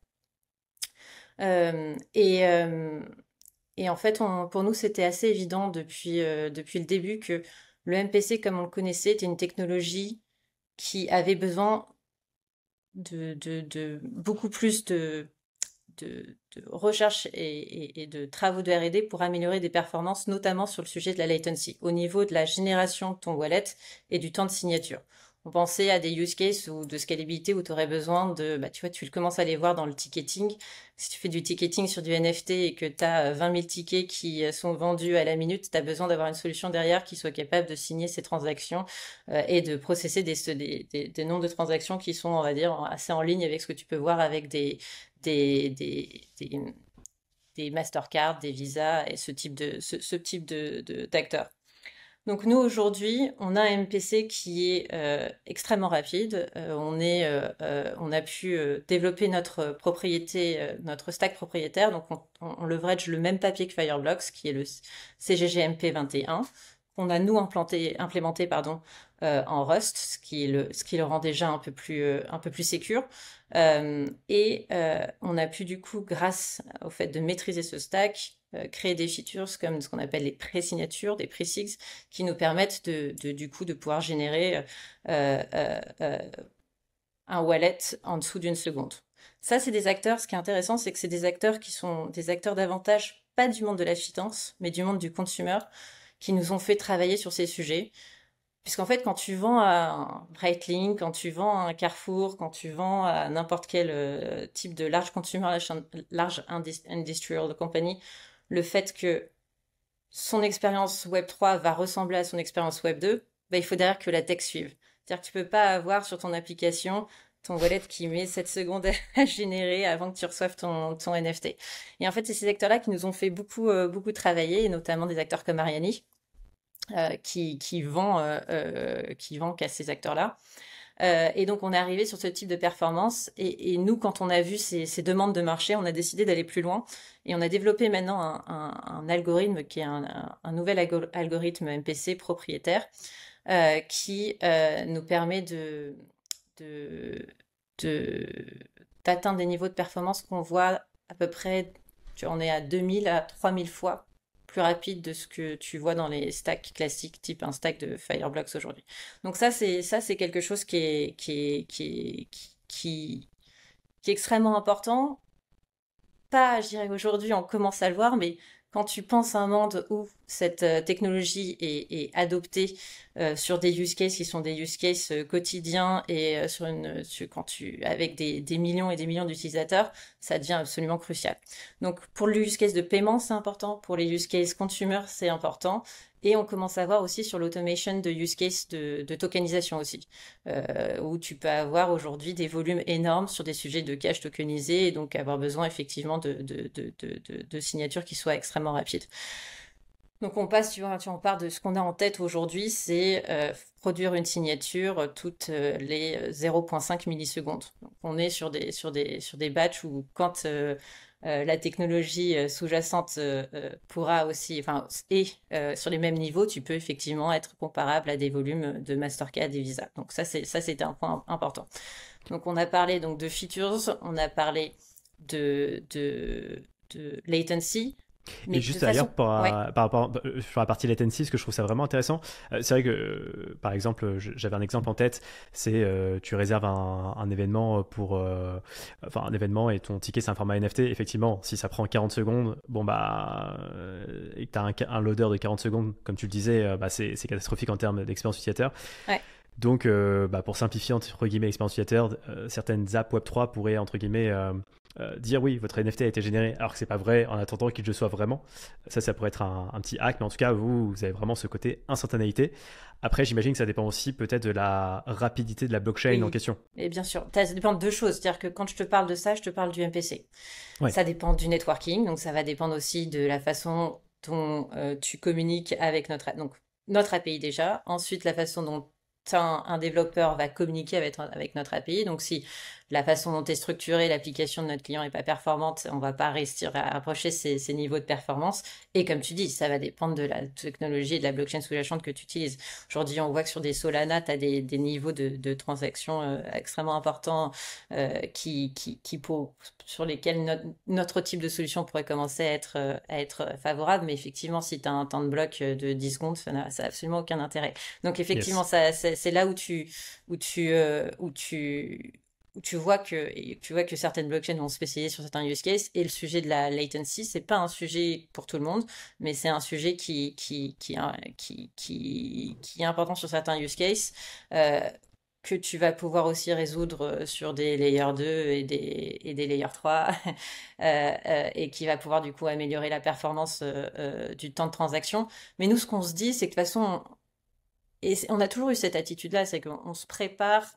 Euh, et, euh, et en fait, pour nous, c'était assez évident depuis le début que le MPC, comme on le connaissait, était une technologie qui avait besoin de beaucoup plus de recherche et de travaux de R&D pour améliorer des performances, notamment sur le sujet de la latency, au niveau de la génération de ton wallet et du temps de signature. On pensait à des use cases ou de scalabilité où tu aurais besoin bah, tu vois, tu commences à les voir dans le ticketing. Si tu fais du ticketing sur du NFT et que tu as 20 000 tickets qui sont vendus à la minute, tu as besoin d'avoir une solution derrière qui soit capable de signer ces transactions et de processer des nombres de transactions qui sont, on va dire, assez en ligne avec ce que tu peux voir avec des, des, des, des Mastercard, des Visa et ce type d'acteurs. Donc nous aujourd'hui, on a un MPC qui est extrêmement rapide. On a pu développer notre propriété, notre stack propriétaire. Donc on leverage le même papier que Fireblocks, qui est le CGG-MP 21, qu'on a nous implémenté pardon, en Rust, ce qui le rend déjà un peu plus sécure. On a pu du coup, grâce au fait de maîtriser ce stack, créer des features comme ce qu'on appelle les pré-signatures, des pré-sigs, qui nous permettent du coup de pouvoir générer euh, euh, euh, un wallet en dessous d'une seconde. Ça, c'est des acteurs. Ce qui est intéressant, c'est que c'est des acteurs qui sont des acteurs davantage pas du monde de la finance, mais du monde du consumer, qui nous ont fait travailler sur ces sujets. Puisqu'en fait, quand tu vends à un Breitling, quand tu vends à un Carrefour, quand tu vends à n'importe quel type de large consumer, large industrial company, le fait que son expérience Web3 va ressembler à son expérience Web2, bah, il faut derrière que la tech suive. C'est-à-dire que tu peux pas avoir sur ton application ton wallet qui met 7 secondes à générer avant que tu reçoives ton NFT. Et en fait, c'est ces acteurs-là qui nous ont fait beaucoup travailler, et notamment des acteurs comme Ariani, qui vend qu'à ces acteurs-là. Et donc, on est arrivé sur ce type de performance. Et nous, quand on a vu ces demandes de marché, on a décidé d'aller plus loin. Et on a développé maintenant un algorithme qui est un nouvel algorithme MPC propriétaire qui nous permet de, de- d'atteindre des niveaux de performance qu'on voit à peu près, on est à 2000 à 3000 fois plus rapide de ce que tu vois dans les stacks classiques, type un stack de Fireblocks aujourd'hui. Donc ça, c'est quelque chose qui est extrêmement important. Pas, je dirais aujourd'hui, on commence à le voir, mais quand tu penses à un monde où cette technologie est adoptée sur des use cases qui sont des use cases quotidiens et avec des millions et des millions d'utilisateurs, ça devient absolument crucial. Donc pour le use case de paiement, c'est important. Pour les use cases consumer, c'est important. Et on commence à voir aussi sur l'automation de use case de tokenisation aussi, où tu peux avoir aujourd'hui des volumes énormes sur des sujets de cash tokenisé et donc avoir besoin effectivement de signatures qui soient extrêmement rapides. Donc on passe, tu vois, on part de ce qu'on a en tête aujourd'hui, c'est produire une signature toutes les 0,5 millisecondes. Donc on est sur des batchs où quand la technologie sous-jacente pourra aussi, enfin, et sur les mêmes niveaux, tu peux effectivement être comparable à des volumes de Mastercard et Visa. Donc c'était un point important. Donc on a parlé donc de features, on a parlé de latency. Et Mais de juste façon, d'ailleurs, par, ouais, par rapport sur la partie latency, ce que je trouve ça vraiment intéressant, c'est vrai que, par exemple, j'avais un exemple en tête, c'est tu réserves un événement enfin un événement et ton ticket c'est un format NFT. Effectivement, si ça prend 40 secondes, bon bah, et que tu as un loader de 40 secondes, comme tu le disais, bah, c'est catastrophique en termes d'expérience utilisateur. ouais. Donc, bah, pour simplifier entre guillemets l'expérience utilisateur, certaines apps Web3 pourraient entre guillemets dire oui, votre NFT a été généré, alors que c'est pas vrai en attendant qu'il le soit vraiment. Ça pourrait être un petit hack, mais en tout cas, vous avez vraiment ce côté instantanéité. Après, j'imagine que ça dépend aussi peut-être de la rapidité de la blockchain en Oui, question. et bien sûr. Ça dépend de deux choses. C'est-à-dire que quand je te parle de ça, je te parle du MPC. Ouais. Ça dépend du networking, donc ça va dépendre aussi de la façon dont tu communiques avec notre API déjà. Ensuite, la façon dont un développeur va communiquer avec notre API. Donc, si la façon dont est structurée l'application de notre client n'est pas performante, on va pas réussir à approcher ces niveaux de performance. Et comme tu dis, ça va dépendre de la technologie et de la blockchain sous-jacente que tu utilises. Aujourd'hui, on voit que sur des Solana, tu as des niveaux de transactions extrêmement importants sur lesquels notre type de solution pourrait commencer à être favorable. Mais effectivement, si tu as un temps de bloc de 10 secondes, ça n'a absolument aucun intérêt. Donc effectivement, Yes. c'est là où tu, euh, où tu, où tu vois que certaines blockchains vont se spécialiser sur certains use cases. Et le sujet de la latency, c'est pas un sujet pour tout le monde, mais c'est un sujet qui est important sur certains use cases. Euh, que tu vas pouvoir aussi résoudre sur des layers 2 et des layers 3 et qui va pouvoir du coup améliorer la performance du temps de transaction. Mais nous, ce qu'on se dit, c'est que de toute façon, on a toujours eu cette attitude-là, c'est qu'on on se prépare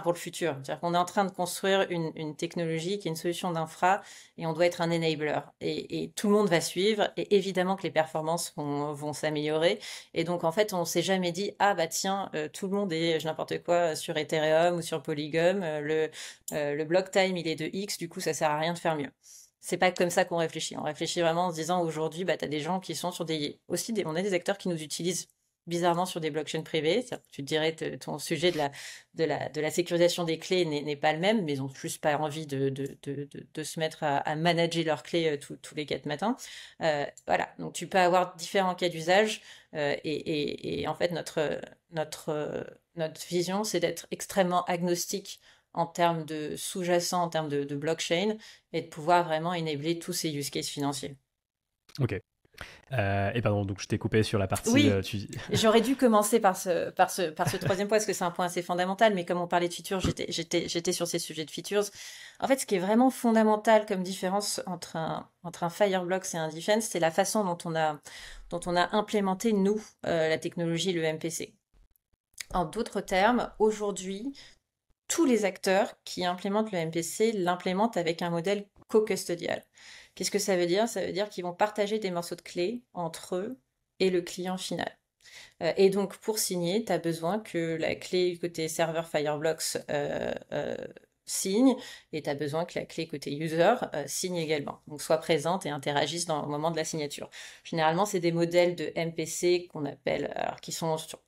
pour le futur. C'est-à-dire qu'on est en train de construire une technologie qui est une solution d'infra et on doit être un enabler. Et tout le monde va suivre et évidemment que les performances vont s'améliorer. Et donc, en fait, on s'est jamais dit, ah bah tiens, tout le monde est, je n'importe quoi, sur Ethereum ou sur Polygon, le block time, il est de X, du coup, ça sert à rien de faire mieux. C'est pas comme ça qu'on réfléchit. On réfléchit vraiment en se disant, aujourd'hui, bah, tu as des gens qui sont sur on a des acteurs qui nous utilisent bizarrement sur des blockchains privées. Tu te dirais ton sujet de la sécurisation des clés n'est pas le même, mais ils ont juste pas envie de se mettre à manager leurs clés tous les 4 matins. Voilà, donc tu peux avoir différents cas d'usage et en fait notre vision, c'est d'être extrêmement agnostique en termes de sous-jacent, en termes de blockchain et de pouvoir vraiment enabler tous ces use cases financiers. Ok. Et pardon, donc je t'ai coupé sur la partie. Oui, j'aurais dû commencer par ce troisième point parce que c'est un point assez fondamental, mais comme on parlait de features, j'étais sur ces sujets de features. En fait, ce qui est vraiment fondamental comme différence entre un Fireblocks et un Defense, c'est la façon dont on a implémenté, nous, la technologie, le MPC. En d'autres termes, aujourd'hui, tous les acteurs qui implémentent le MPC l'implémentent avec un modèle co-custodial. Qu'est-ce que ça veut dire? Ça veut dire qu'ils vont partager des morceaux de clés entre eux et le client final. Et donc, pour signer, tu as besoin que la clé côté serveur Fireblocks signe, et tu as besoin que la clé côté user signe également. Donc, soit présente et interagisse dans le moment de la signature. Généralement, c'est des modèles de MPC qu'on appelle, alors qui sont sur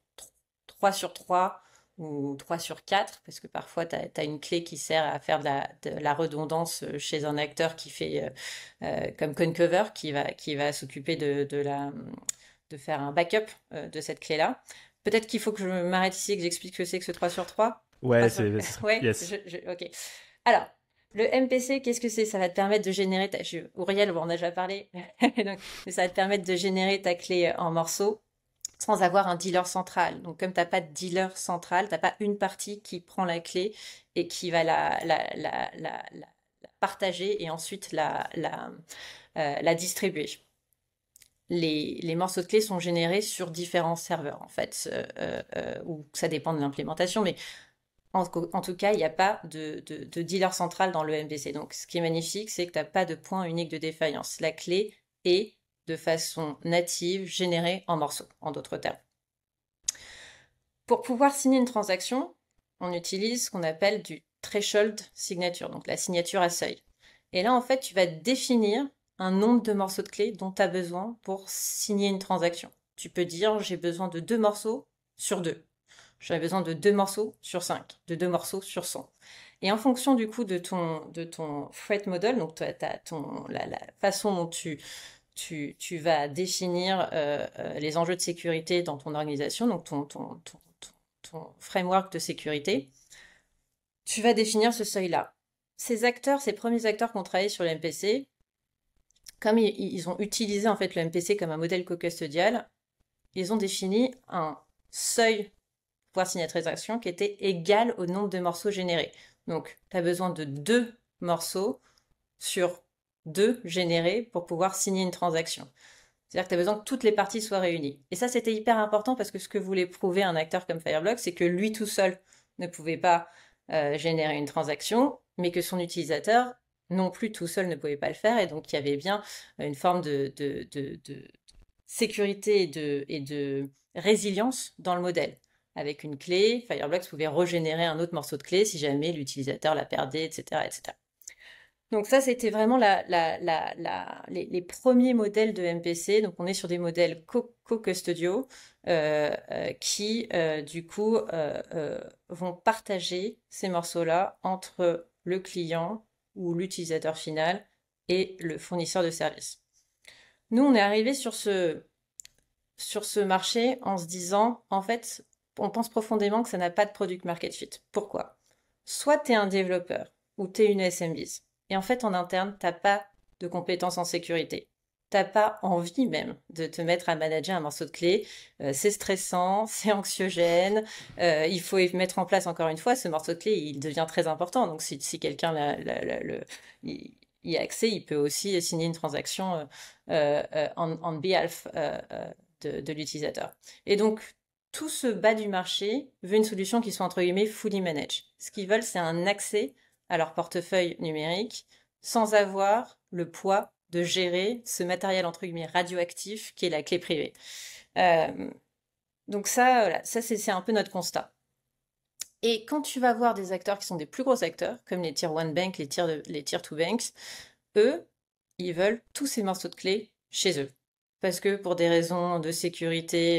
3 sur 3 ou 3 sur 4, parce que parfois tu as une clé qui sert à faire de la redondance chez un acteur qui fait comme Concover, qui va s'occuper de faire un backup de cette clé-là. Peut-être qu'il faut que je m'arrête ici et que j'explique ce que c'est que ce 3 sur 3. Ouais, 3 sur... Ouais, yes. ok. Alors, le MPC, qu'est-ce que c'est? Ça va te permettre de générer Auriel, on en a déjà parlé. Donc, ça va te permettre de générer ta clé en morceaux sans avoir un dealer central. Donc, comme tu n'as pas de dealer central, tu n'as pas une partie qui prend la clé et qui va la partager et ensuite la distribuer. les morceaux de clés sont générés sur différents serveurs, en fait, ou ça dépend de l'implémentation, mais en tout cas, il n'y a pas de dealer central dans le MPC. Donc, ce qui est magnifique, c'est que tu n'as pas de point unique de défaillance. La clé est de façon native générée en morceaux, en d'autres termes. Pour pouvoir signer une transaction, on utilise ce qu'on appelle du threshold signature, donc la signature à seuil. Et là, en fait, tu vas définir un nombre de morceaux de clés dont tu as besoin pour signer une transaction. Tu peux dire, j'ai besoin de 2 morceaux sur 2. J'aurais besoin de 2 morceaux sur 5, de 2 morceaux sur 100. Et en fonction du coup de ton threat model, donc la façon dont tu vas définir les enjeux de sécurité dans ton organisation, donc ton framework de sécurité, tu vas définir ce seuil-là. Ces premiers acteurs qui ont travaillé sur le MPC, comme ils ont utilisé en fait le MPC comme un modèle co-custodial, ils ont défini un seuil pour pouvoir signer la transaction qui était égal au nombre de morceaux générés. Donc, tu as besoin de 2 morceaux sur 2 générés pour pouvoir signer une transaction. C'est-à-dire que tu as besoin que toutes les parties soient réunies. Et ça, c'était hyper important parce que ce que voulait prouver un acteur comme Fireblock, c'est que lui tout seul ne pouvait pas générer une transaction, mais que son utilisateur non plus tout seul ne pouvait pas le faire. Et donc, il y avait bien une forme de sécurité et de résilience dans le modèle. Avec une clé, Fireblocks pouvait régénérer un autre morceau de clé si jamais l'utilisateur la perdait, etc., etc. Donc ça, c'était vraiment les premiers modèles de MPC. Donc on est sur des modèles co-custodiaux qui, du coup, vont partager ces morceaux-là entre le client ou l'utilisateur final et le fournisseur de services. Nous, on est arrivé sur ce marché en se disant, en fait, on pense profondément que ça n'a pas de product market fit. Pourquoi? Soit tu es un développeur ou tu es une SMBs. Et en fait, en interne, tu n'as pas de compétences en sécurité. Tu n'as pas envie même de te mettre à manager un morceau de clé. C'est stressant, c'est anxiogène. Il faut y mettre en place, encore une fois, ce morceau de clé, il devient très important. Donc, si quelqu'un y a accès, il peut aussi signer une transaction on behalf de l'utilisateur. Et donc, tout ce bas du marché veut une solution qui soit entre guillemets fully managed. Ce qu'ils veulent, c'est un accès à leur portefeuille numérique sans avoir le poids de gérer ce matériel entre guillemets radioactif qui est la clé privée. Donc ça, voilà, ça c'est un peu notre constat. Et quand tu vas voir des acteurs qui sont des plus gros acteurs, comme les Tier 1 Banks, les Tier 2 Banks, eux, ils veulent tous ces morceaux de clés chez eux. Parce que pour des raisons de sécurité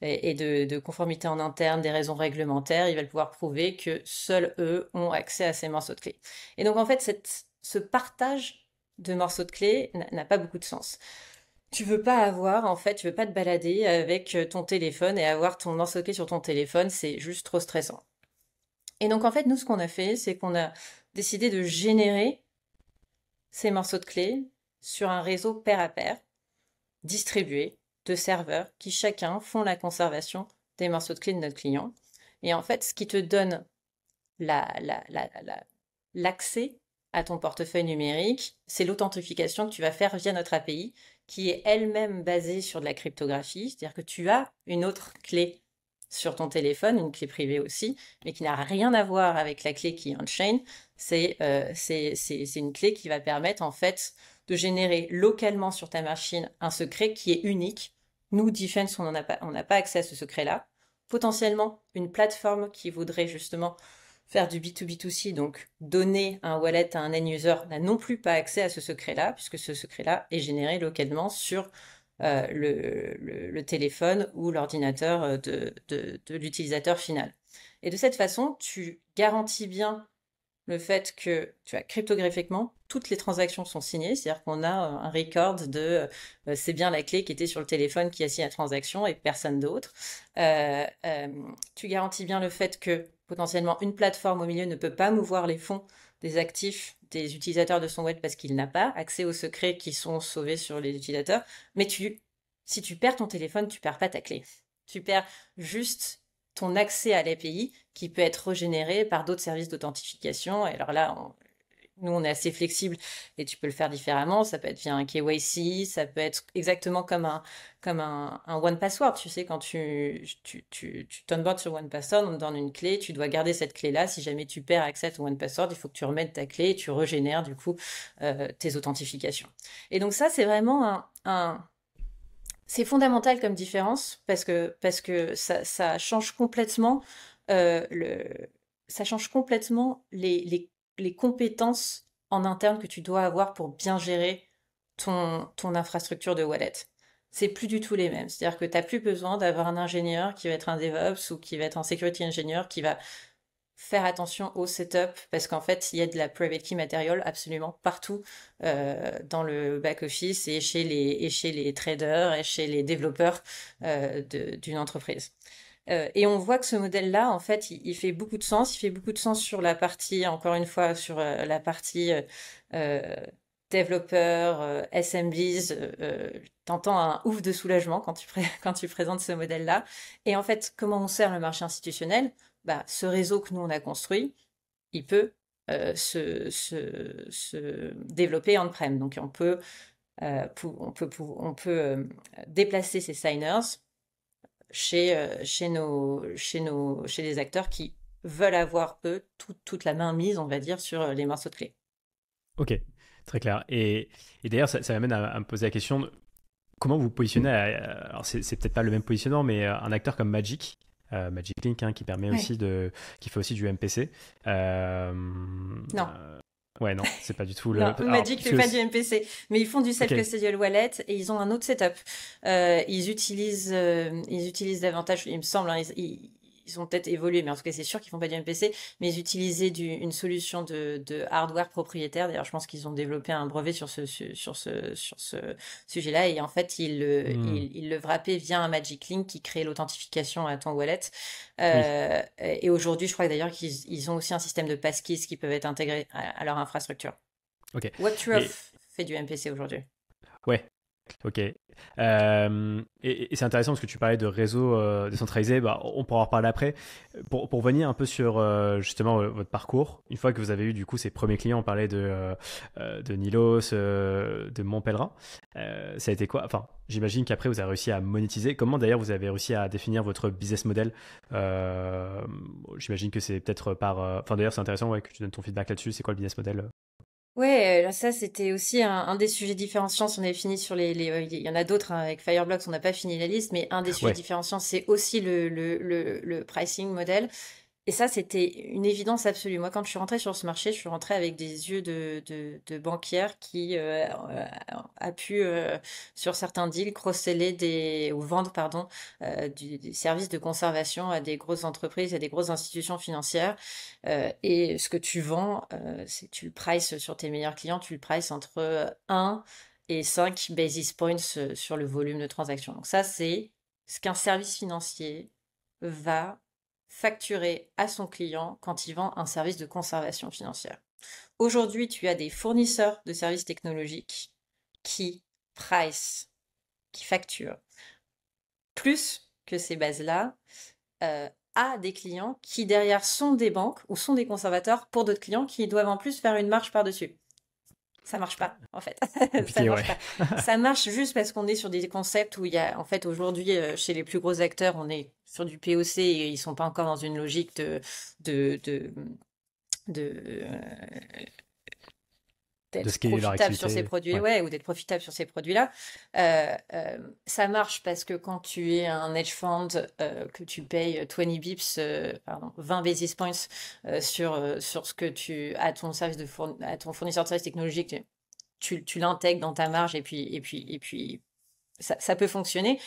et de conformité en interne, des raisons réglementaires, ils veulent pouvoir prouver que seuls eux ont accès à ces morceaux de clés. Et donc en fait, ce partage de morceaux de clés n'a pas beaucoup de sens. Tu veux pas te balader avec ton téléphone et avoir ton morceau de clé sur ton téléphone, c'est juste trop stressant. Et donc en fait, nous, ce qu'on a fait, c'est qu'on a décidé de générer ces morceaux de clés sur un réseau pair à pair, distribués de serveurs qui chacun font la conservation des morceaux de clés de notre client. Et en fait, ce qui te donne l'accès à ton portefeuille numérique, c'est l'authentification que tu vas faire via notre API, qui est elle-même basée sur de la cryptographie, c'est-à-dire que tu as une autre clé sur ton téléphone, une clé privée aussi, mais qui n'a rien à voir avec la clé qui est on-chain. C'est une clé qui va permettre en fait de générer localement sur ta machine un secret qui est unique. Nous, Defense, on n'a pas accès à ce secret-là. Potentiellement, une plateforme qui voudrait justement faire du B2B2C, donc donner un wallet à un end-user, n'a non plus pas accès à ce secret-là, puisque ce secret-là est généré localement sur le téléphone ou l'ordinateur de l'utilisateur final. Et de cette façon, tu garantis bien le fait que, tu vois, cryptographiquement, toutes les transactions sont signées, c'est-à-dire qu'on a un record de c'est bien la clé qui était sur le téléphone qui a signé la transaction et personne d'autre. Tu garantis bien le fait que potentiellement une plateforme au milieu ne peut pas mouvoir les fonds des actifs des utilisateurs de son web parce qu'il n'a pas accès aux secrets qui sont sauvés sur les utilisateurs. Mais si tu perds ton téléphone, tu perds pas ta clé. Tu perds juste ton accès à l'API qui peut être régénéré par d'autres services d'authentification. Et alors là, Nous, on est assez flexible et tu peux le faire différemment. Ça peut être via un KYC, ça peut être exactement comme un One Password. Tu sais, quand tu t'onboardes sur One Password, on te donne une clé, tu dois garder cette clé-là. Si jamais tu perds accès au One Password, il faut que tu remettes ta clé et tu régénères du coup tes authentifications. Et donc ça, c'est vraiment c'est fondamental comme différence parce que ça change complètement euh, le, ça change complètement les compétences en interne que tu dois avoir pour bien gérer ton infrastructure de wallet. C'est plus du tout les mêmes. C'est-à-dire que tu n'as plus besoin d'avoir un ingénieur qui va être un DevOps ou qui va être un security engineer qui va faire attention au setup parce qu'en fait, il y a de la private key matériel absolument partout dans le back-office et chez les traders et chez les développeurs d'une entreprise. Et on voit que ce modèle-là, en fait, il fait beaucoup de sens. Il fait beaucoup de sens sur la partie, encore une fois, sur la partie euh, développeurs, SMBs. T'entends un ouf de soulagement quand quand tu présentes ce modèle-là. Et en fait, comment on sert le marché institutionnel? Bah, ce réseau que nous, on a construit, il peut se développer on-prem. Donc, on peut déplacer ces signers chez des acteurs qui veulent avoir, eux, toute la main mise, on va dire, sur les morceaux de clé. Ok, très clair. Et d'ailleurs, ça m'amène à me poser la question comment vous positionnez, alors c'est peut-être pas le même positionnement, mais un acteur comme Magic, Magic Link, hein, qui permet Ouais. aussi qui fait aussi du MPC. Euh, Non, ouais, non, c'est pas du tout le. non, Alors, Magic parce fait que pas du MPC, mais ils font du ok, self-custodial wallet et ils ont un autre setup. Ils utilisent davantage, il me semble, hein, ils ont peut-être évolué, mais en tout cas c'est sûr qu'ils font pas du MPC, mais ils utilisaient une solution de hardware propriétaire. D'ailleurs, je pense qu'ils ont développé un brevet sur ce sujet-là et en fait hmm, ils le wrappaient via un Magic Link qui crée l'authentification à ton wallet. oui, Et aujourd'hui, je crois d'ailleurs qu'ils ont aussi un système de passkeys qui peuvent être intégrés à leur infrastructure. ok. Et WebTrueoff fait du MPC aujourd'hui. ouais, ok. Et c'est intéressant parce que tu parlais de réseau décentralisé, bah, on pourra en reparler après. Pour revenir un peu sur justement votre parcours, une fois que vous avez eu du coup ces premiers clients, on parlait de Nilos, de Montpellerin, ça a été quoi? Enfin, j'imagine qu'après vous avez réussi à monétiser. Comment d'ailleurs vous avez réussi à définir votre business model? Euh, J'imagine que c'est peut-être par. Enfin d'ailleurs c'est intéressant ouais, que tu donnes ton feedback là-dessus. C'est quoi le business model? Ouais, là, ça c'était aussi un des sujets différenciants. Si on avait fini sur il y en a d'autres hein, avec Fireblocks, on n'a pas fini la liste, mais un des sujets Ouais, différenciants, c'est aussi le pricing model. Et ça, c'était une évidence absolue. Moi, quand je suis rentrée sur ce marché, je suis rentrée avec des yeux de banquière qui a pu, sur certains deals, cross-seller ou vendre, pardon, des services de conservation à des grosses entreprises, à des grosses institutions financières. Et ce que tu vends, c'est tu le prices sur tes meilleurs clients, tu le prices entre 1 et 5 basis points sur le volume de transaction. Donc ça, c'est ce qu'un service financier va facturer à son client quand il vend un service de conservation financière. Aujourd'hui, tu as des fournisseurs de services technologiques qui price, qui facturent plus que ces bases-là à des clients qui derrière sont des banques ou sont des conservateurs pour d'autres clients qui doivent en plus faire une marge par-dessus. Ça marche pas, en fait. Ça compliqué, marche ouais. pas. Ça marche juste parce qu'on est sur des concepts où il y a, en fait, aujourd'hui, chez les plus gros acteurs, on est sur du POC et ils sont pas encore dans une logique de, de, de, De d'être scaler leur profitable sur ces activité. produits, Ouais. ouais, ou d'être profitable sur ces produits-là. Ça marche parce que quand tu es un hedge fund, que tu payes 20 bips, pardon, 20 basis points sur ce que à ton à ton fournisseur de services technologiques, tu l'intègres dans ta marge et puis ça peut fonctionner.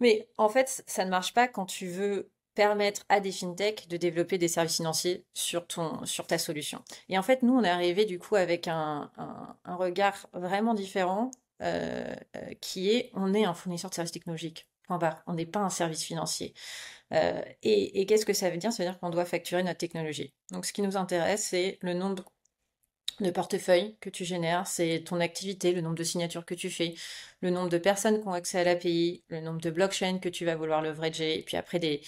Mais en fait, ça ne marche pas quand tu veux permettre à des fintechs de développer des services financiers sur ta solution. Et en fait, nous, on est arrivé du coup avec un regard vraiment différent qui est, on est un fournisseur de services technologiques. Point barre. On n'est pas un service financier. Et qu'est-ce que ça veut dire? Ça veut dire qu'on doit facturer notre technologie. Donc, ce qui nous intéresse, c'est le nombre de portefeuille que tu génères, c'est ton activité, le nombre de signatures que tu fais, le nombre de personnes qui ont accès à l'API, le nombre de blockchains que tu vas vouloir leverager, et puis après des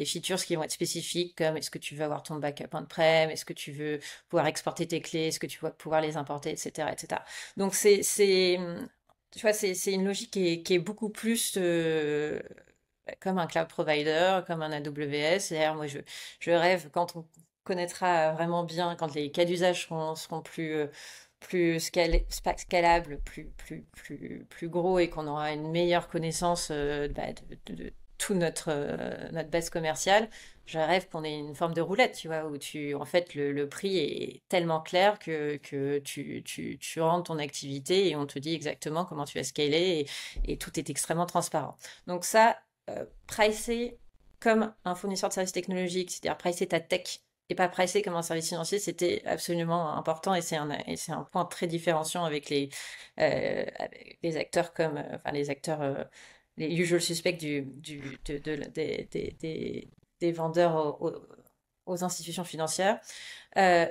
features qui vont être spécifiques, comme est-ce que tu veux avoir ton backup on-prem, est-ce que tu veux pouvoir exporter tes clés, est-ce que tu vas pouvoir les importer, etc., etc. Donc tu vois, c'est une logique qui est beaucoup plus comme un cloud provider, comme un AWS. D'ailleurs, moi, je rêve quand on connaîtra vraiment bien, quand les cas d'usage seront plus scalables, plus gros et qu'on aura une meilleure connaissance de tout notre base commerciale. Je rêve qu'on ait une forme de roulette, tu vois, où en fait, le prix est tellement clair que tu rentres ton activité et on te dit exactement comment tu vas scaler et tout est extrêmement transparent. Donc ça, pricer comme un fournisseur de services technologiques, c'est-à-dire pricer ta tech et pas pricer comme un service financier, c'était absolument important et c'est un point très différenciant avec les acteurs enfin les acteurs, les usual suspects des vendeurs aux institutions financières.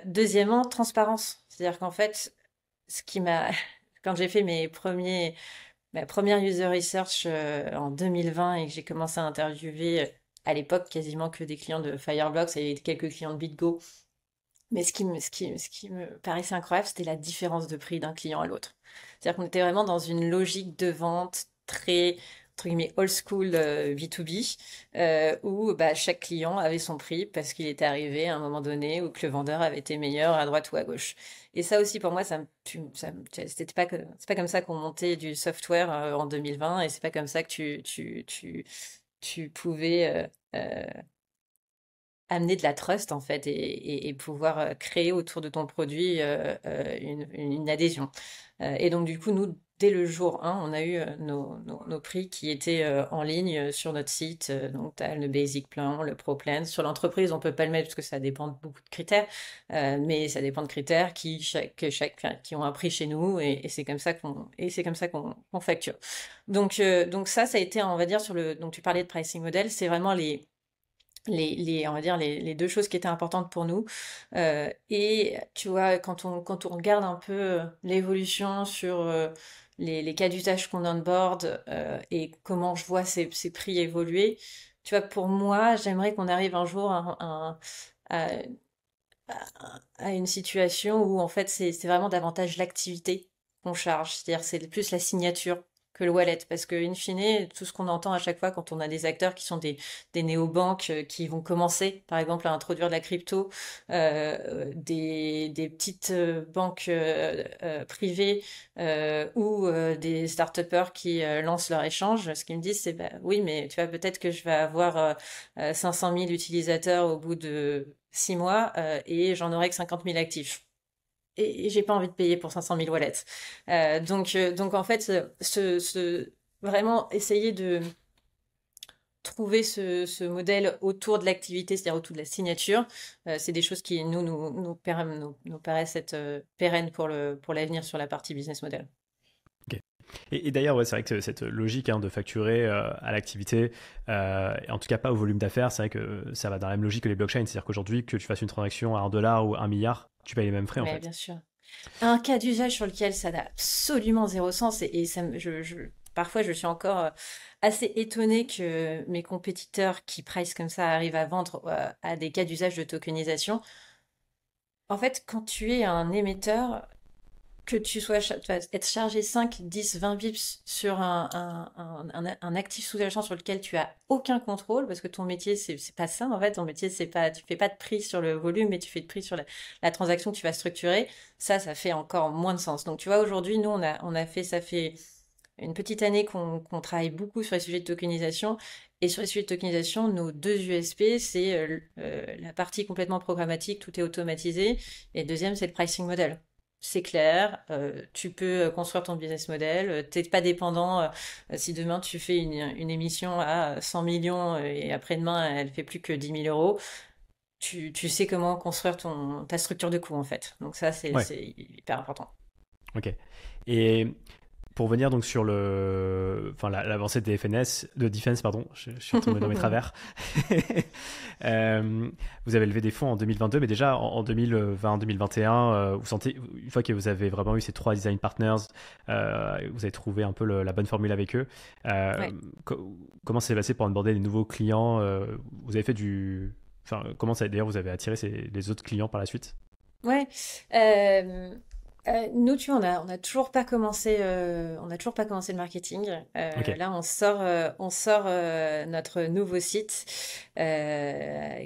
Deuxièmement, transparence. C'est-à-dire qu'en fait, ce qui m'a, quand j'ai fait ma première user research en 2020 et que j'ai commencé à interviewer à l'époque quasiment que des clients de Fireblocks et quelques clients de BitGo. Mais ce qui me paraissait incroyable, c'était la différence de prix d'un client à l'autre. C'est-à-dire qu'on était vraiment dans une logique de vente très, entre guillemets, old school B2B, où bah, chaque client avait son prix parce qu'il était arrivé à un moment donné où que le vendeur avait été meilleur à droite ou à gauche. Et ça aussi, pour moi, c'est pas comme ça qu'on montait du software en 2020 et c'est pas comme ça que tu pouvais amener de la trust en fait et pouvoir créer autour de ton produit une adhésion. Et donc du coup, nous, dès le jour 1, on a eu nos prix qui étaient en ligne sur notre site. Donc tu as le Basic Plan, le Pro Plan. Sur l'entreprise, on peut pas le mettre parce que ça dépend de beaucoup de critères, mais ça dépend de critères qui ont un prix chez nous et c'est comme ça qu'on facture. Donc ça a été, on va dire, donc tu parlais de pricing model, c'est vraiment on va dire les deux choses qui étaient importantes pour nous. Et tu vois, quand on regarde un peu l'évolution sur les cas d'usage qu'on onboard et comment je vois ces prix évoluer, tu vois, pour moi, j'aimerais qu'on arrive un jour à, à une situation où en fait c'est vraiment davantage l'activité qu'on charge, c'est-à-dire c'est plus la signature que le wallet, parce que in fine, tout ce qu'on entend à chaque fois quand on a des acteurs qui sont des néobanques qui vont commencer, par exemple, à introduire de la crypto, des petites banques privées ou des start-upers qui lancent leur échange, ce qu'ils me disent, c'est bah, oui, mais tu vois, peut-être que je vais avoir 500 000 utilisateurs au bout de 6 mois et j'en aurai que 50 000 actifs. Et j'ai pas envie de payer pour 500 000 wallets. Donc en fait, vraiment essayer de trouver ce modèle autour de l'activité, c'est-à-dire autour de la signature, c'est des choses qui nous paraissent être pérennes pour l'avenir sur la partie business model. Ok. Et d'ailleurs, ouais, c'est vrai que cette logique de facturer à l'activité, et en tout cas pas au volume d'affaires, c'est vrai que ça va dans la même logique que les blockchains. C'est-à-dire qu'aujourd'hui, que tu fasses une transaction à 1 dollar ou 1 milliard, tu payes les mêmes frais en Oui, fait. bien sûr. Un cas d'usage sur lequel ça n'a absolument zéro sens et parfois je suis encore assez étonnée que mes compétiteurs qui price comme ça arrivent à vendre à des cas d'usage de tokenisation. En fait, quand tu es un émetteur, que tu vas être chargé 5, 10, 20 bips sur un actif sous-jacent sur lequel tu as aucun contrôle, parce que ton métier, c'est pas ça, en fait. Ton métier, c'est pas, tu fais pas de prix sur le volume, mais tu fais de prix sur la transaction que tu vas structurer. Ça fait encore moins de sens. Donc, tu vois, aujourd'hui, nous, ça fait une petite année qu'on travaille beaucoup sur les sujets de tokenisation. Et sur les sujets de tokenisation, nos deux USP, c'est la partie complètement programmatique, tout est automatisé. Et le deuxième, c'est le pricing model. C'est clair, tu peux construire ton business model, t'es pas dépendant. Si demain tu fais une émission à 100 millions et après-demain elle fait plus que 10 000 euros, tu sais comment construire ta structure de coût en fait. Donc ça, Ouais, c'est hyper important. ok. Et Pour venir donc sur l'avancée de Defense, pardon, je suis retombé dans mes travers. Vous avez levé des fonds en 2022, mais déjà en 2020-2021, vous sentez, une fois que vous avez vraiment eu ces 3 design partners, vous avez trouvé un peu la bonne formule avec eux. Ouais. Comment ça s'est passé pour onboarder des nouveaux clients? Vous avez fait comment ça, d'ailleurs, vous avez attiré les autres clients par la suite? Ouais. Nous, tu vois, on a toujours pas commencé, on a toujours pas commencé le marketing. Ok. Là, on sort notre nouveau site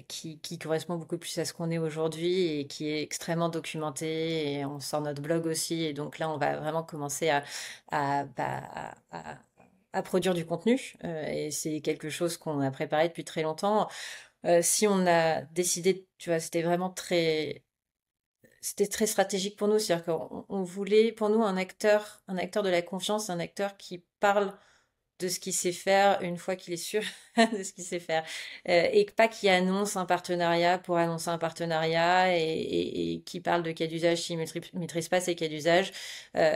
qui correspond beaucoup plus à ce qu'on est aujourd'hui et qui est extrêmement documenté. Et on sort notre blog aussi. Et donc là, on va vraiment commencer bah, à produire du contenu. Et c'est quelque chose qu'on a préparé depuis très longtemps. Si on a décidé, tu vois, c'était très stratégique pour nous, c'est-à-dire qu'on voulait, pour nous, un acteur de la confiance, un acteur qui parle de ce qu'il sait faire une fois qu'il est sûr de ce qu'il sait faire. Et pas qui annonce un partenariat pour annoncer un partenariat et qui parle de cas d'usage s'il maîtrise pas ses cas d'usage.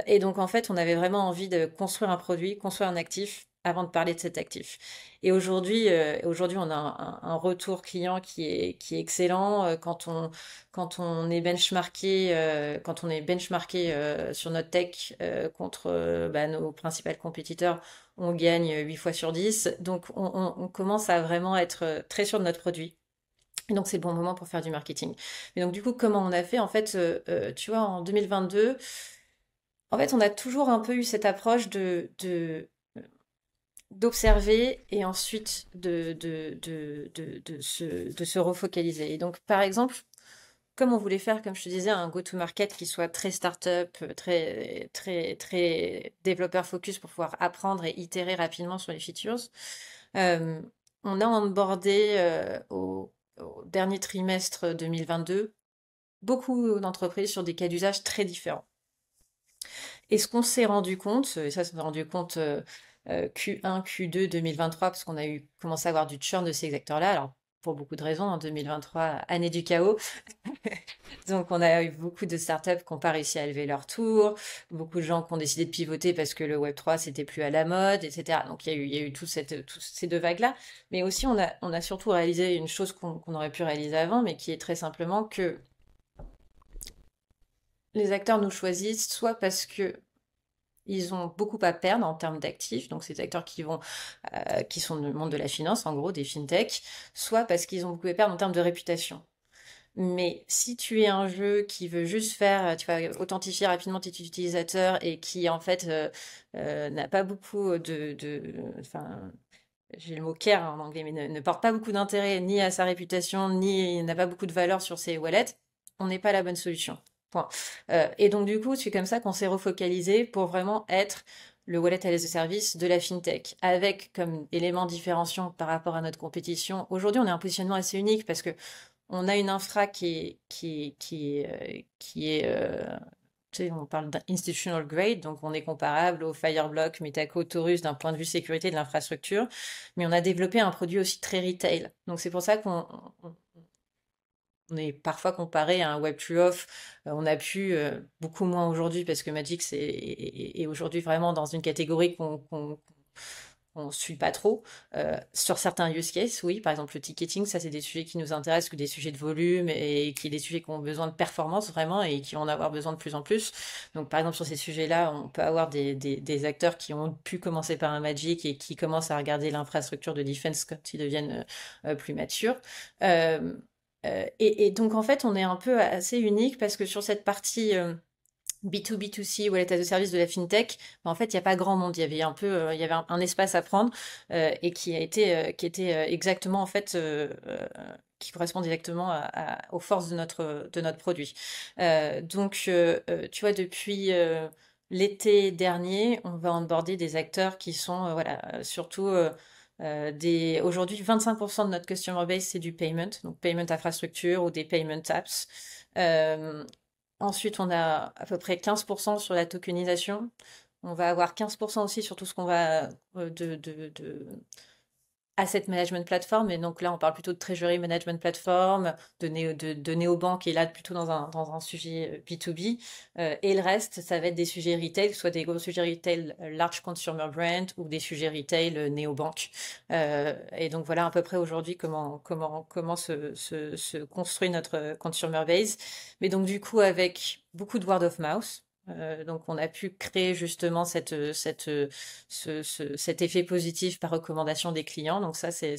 Et donc, en fait, on avait vraiment envie de construire un produit, construire un actif avant de parler de cet actif. Et aujourd'hui, on a un retour client qui est excellent. Quand on est benchmarké sur notre tech contre bah, nos principaux compétiteurs, on gagne 8 fois sur 10. Donc, on commence à vraiment être très sûr de notre produit. Et donc, c'est le bon moment pour faire du marketing. Et donc, du coup, comment on a fait? En fait, tu vois, en 2022, en fait, on a toujours un peu eu cette approche d'observer et ensuite de se refocaliser. Et donc, par exemple, comme on voulait faire, comme je te disais, un go-to-market qui soit très start-up, très, très, très développeur focus pour pouvoir apprendre et itérer rapidement sur les features, euh, on a onboardé au dernier trimestre 2022 beaucoup d'entreprises sur des cas d'usage très différents. Et ce qu'on s'est rendu compte, et ça, on s'est rendu compte Q1, Q2 2023, parce qu'on a commencé à avoir du churn de ces acteurs-là. Alors, pour beaucoup de raisons, en 2023, année du chaos. Donc, on a eu beaucoup de startups qui n'ont pas réussi à lever leur tour, beaucoup de gens qui ont décidé de pivoter parce que le Web3, c'était plus à la mode, etc. Donc, il y a eu toutes ces deux vagues-là. Mais aussi, on a surtout réalisé une chose qu'on aurait pu réaliser avant, mais qui est très simplement que les acteurs nous choisissent soit parce que ils ont beaucoup à perdre en termes d'actifs, donc ces acteurs qui sont dans le monde de la finance, en gros, des fintechs, soit parce qu'ils ont beaucoup à perdre en termes de réputation. Mais si tu es un jeu qui veut juste faire, tu vas authentifier rapidement tes utilisateurs et qui en fait n'a pas beaucoup enfin, j'ai le mot care en anglais, mais ne porte pas beaucoup d'intérêt ni à sa réputation, ni n'a pas beaucoup de valeur sur ses wallets, on n'est pas la bonne solution. Point. Et donc du coup, c'est comme ça qu'on s'est refocalisé pour vraiment être le wallet as a service de la fintech, avec comme élément différenciant par rapport à notre compétition. Aujourd'hui, on a un positionnement assez unique parce que on a une infra qui est tu sais, on parle d'institutional grade, donc on est comparable au Fireblock, Metaco, Taurus d'un point de vue sécurité de l'infrastructure, mais on a développé un produit aussi très retail. Donc c'est pour ça qu'on est parfois comparé à un Web3Off. On a pu, beaucoup moins aujourd'hui, parce que Magix est aujourd'hui vraiment dans une catégorie qu'on suit pas trop. Sur certains use cases, oui, par exemple le ticketing, ça c'est des sujets qui nous intéressent, que des sujets de volume et qui est des sujets qui ont besoin de performance vraiment et qui vont en avoir besoin de plus en plus. Donc par exemple sur ces sujets-là, on peut avoir des acteurs qui ont pu commencer par un Magic et qui commencent à regarder l'infrastructure de defense quand ils deviennent plus matures. Euh, et donc en fait, on est un peu assez unique parce que sur cette partie B2B2C, wallet as a service de la fintech, en fait, il n'y a pas grand monde. Il y avait un espace à prendre et qui était exactement en fait qui correspond exactement aux forces de notre produit. Tu vois, depuis l'été dernier, on va onboarder des acteurs qui sont voilà surtout aujourd'hui 25% de notre customer base c'est du payment, donc payment infrastructure ou des payment apps. Euh, Ensuite, on a à peu près 15% sur la tokenisation. On va avoir 15% aussi sur tout ce qu'on va asset management platform, et donc là on parle plutôt de treasury management platform, de néobanque, et là plutôt dans un sujet B2B. Et le reste, ça va être des sujets retail, soit des gros sujets retail large consumer brand ou des sujets retail néobanque. Et donc voilà à peu près aujourd'hui comment se construit notre consumer base. Mais donc du coup avec beaucoup de word of mouth. Donc on a pu créer justement cet effet positif par recommandation des clients. Donc ça c'est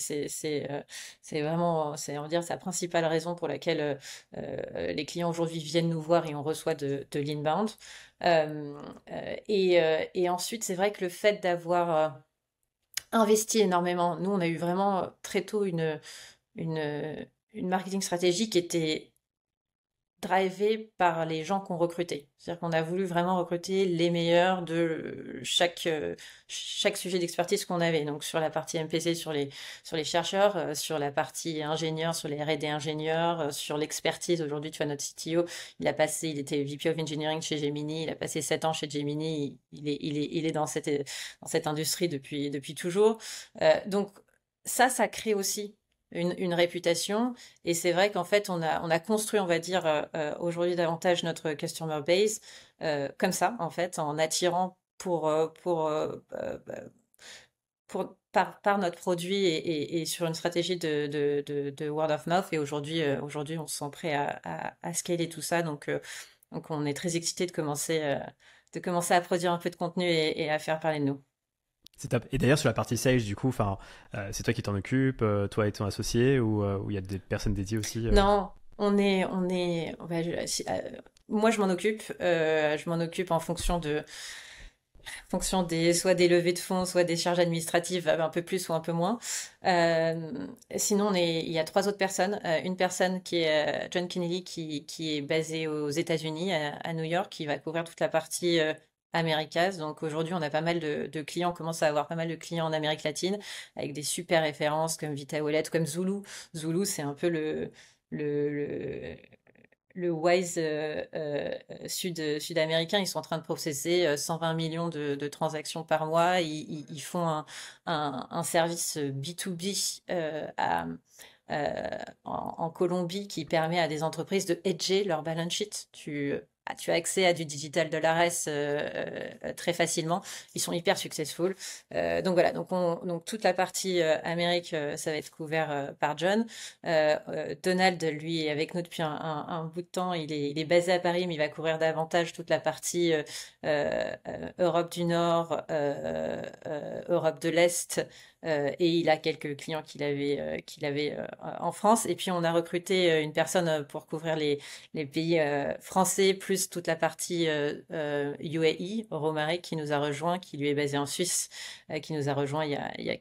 vraiment on va dire c'est la principale raison pour laquelle les clients aujourd'hui viennent nous voir et on reçoit de l'inbound. Et ensuite c'est vrai que le fait d'avoir investi énormément, nous on a eu vraiment très tôt une une marketing stratégie qui était drivé par les gens qu'on recrutait. C'est-à-dire qu'on a voulu vraiment recruter les meilleurs de chaque sujet d'expertise qu'on avait. Donc sur la partie MPC, sur les chercheurs, sur la partie ingénieurs, sur les R&D ingénieurs, sur l'expertise. Aujourd'hui, tu vois, notre CTO, il était VP of Engineering chez Gemini, il a passé 7 ans chez Gemini, il est dans cette industrie depuis toujours. Donc ça crée aussi une réputation. Et c'est vrai qu'en fait, on a construit, on va dire, aujourd'hui davantage notre customer base comme ça, en fait, en attirant par notre produit et sur une stratégie de word of mouth. Et aujourd'hui, on se sent prêt à scaler tout ça. Donc, on est très excité de commencer à produire un peu de contenu et à faire parler de nous. C'est top. Et d'ailleurs, sur la partie sales, du coup, c'est toi qui t'en occupes, toi et ton associé, ou il y a des personnes dédiées aussi Non, moi, je m'en occupe. Je m'en occupe en fonction soit des levées de fonds, soit des charges administratives, un peu plus ou un peu moins. Sinon, il y a trois autres personnes. Une personne qui est John Kennedy, qui est basé aux États-Unis, à New York, qui va couvrir toute la partie Americas. Donc aujourd'hui, on a pas mal de clients, on commence à avoir pas mal de clients en Amérique latine, avec des super références comme Vita Wallet, comme Zulu. Zulu, c'est un peu le, le Wise sud-américain. Ils sont en train de processer 120 millions de transactions par mois. Ils font un service B2B en Colombie qui permet à des entreprises de hedger leur balance sheet. Tu as accès à du digital dollars très facilement. Ils sont hyper successful. Donc voilà, donc toute la partie Amérique, ça va être couvert par John. Donald, lui, est avec nous depuis un bout de temps. Il est basé à Paris, mais il va couvrir davantage toute la partie Europe du Nord, Europe de l'Est. Et il a quelques clients qu'il avait en France. Et puis on a recruté une personne pour couvrir les pays français, plus toute la partie UAE, Romare, qui nous a rejoint, qui lui est basé en Suisse, qui nous a rejoint il y a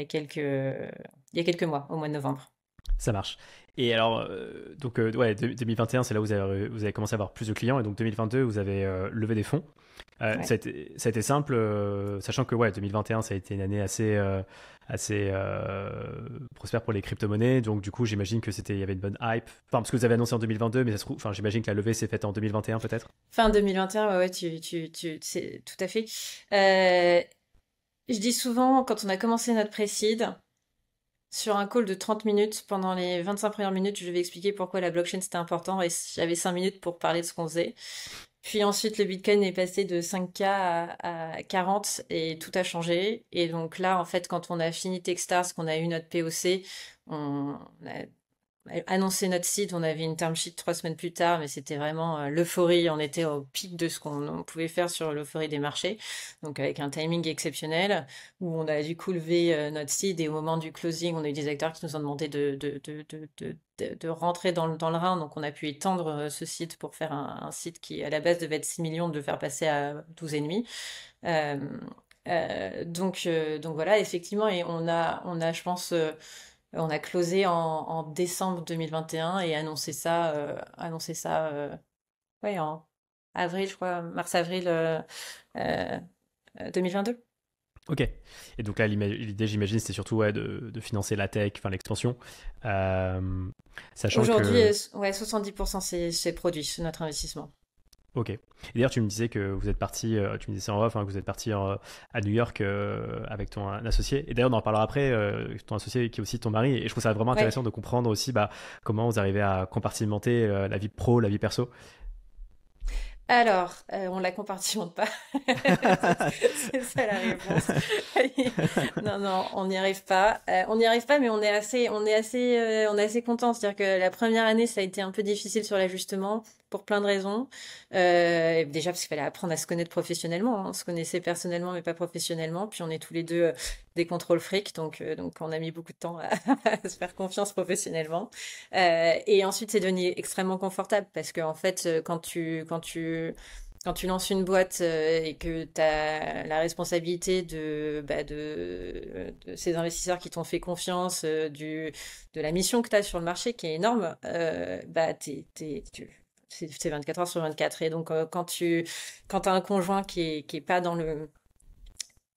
quelques mois, au mois de novembre. Ça marche. Et alors, ouais, 2021, c'est là où vous avez commencé à avoir plus de clients. Et donc 2022, vous avez levé des fonds. Ouais. Ça a été simple, sachant que ouais, 2021, ça a été une année assez prospère pour les crypto-monnaies. Donc du coup, j'imagine que il y avait une bonne hype. Enfin, parce que vous avez annoncé en 2022, mais ça se trouve, enfin, j'imagine que la levée s'est faite en 2021 peut-être. Fin 2021, ouais, c'est tout à fait. Je dis souvent, quand on a commencé notre pré-seed, sur un call de 30 minutes, pendant les 25 premières minutes, je vais expliquer pourquoi la blockchain c'était important et j'avais 5 minutes pour parler de ce qu'on faisait. Puis ensuite, le Bitcoin est passé de 5K à 40 et tout a changé. Et donc là, en fait, quand on a fini Techstars, qu'on a eu notre POC, on a annoncé notre site, on avait une term sheet 3 semaines plus tard, mais c'était vraiment l'euphorie. On était au pic de ce qu'on pouvait faire sur l'euphorie des marchés. Donc avec un timing exceptionnel, où on a du coup levé notre site et au moment du closing, on a eu des acteurs qui nous ont demandé de rentrer dans le round. Donc on a pu étendre ce site pour faire un site qui à la base devait être 6 millions, de le faire passer à 12,5. Donc voilà, effectivement, et je pense, on a closé en décembre 2021 et annoncé ça ouais, en avril, je crois, mars-avril 2022. Ok. Et donc là, l'idée, j'imagine, c'était surtout ouais, de financer la tech, enfin l'expansion. Sachant Aujourd'hui, que... ouais, 70% c'est produit, c'est notre investissement. Ok. Et d'ailleurs, tu me disais que vous êtes parti, tu me disais ça en off, hein, que vous êtes parti à New York avec ton un associé. Et d'ailleurs, on en parlera après, ton associé qui est aussi ton mari. Et je trouve ça vraiment Ouais. intéressant de comprendre aussi comment vous arrivez à compartimenter la vie pro, la vie perso. Alors, on la compartimente pas. C'est ça la réponse. Non, non, on n'y arrive pas. On n'y arrive pas, mais on est assez content. C'est-à-dire que la première année, ça a été un peu difficile sur l'ajustement pour plein de raisons. Déjà parce qu'il fallait apprendre à se connaître professionnellement, hein. On se connaissait personnellement, mais pas professionnellement. Puis on est tous les deux des contrôles fric, donc on a mis beaucoup de temps à, à se faire confiance professionnellement. Et ensuite, c'est devenu extrêmement confortable parce que en fait, quand tu lances une boîte et que tu as la responsabilité de ces investisseurs qui t'ont fait confiance, de la mission que tu as sur le marché qui est énorme, c'est 24 heures sur 24. Et donc, quand tu as un conjoint qui est pas dans le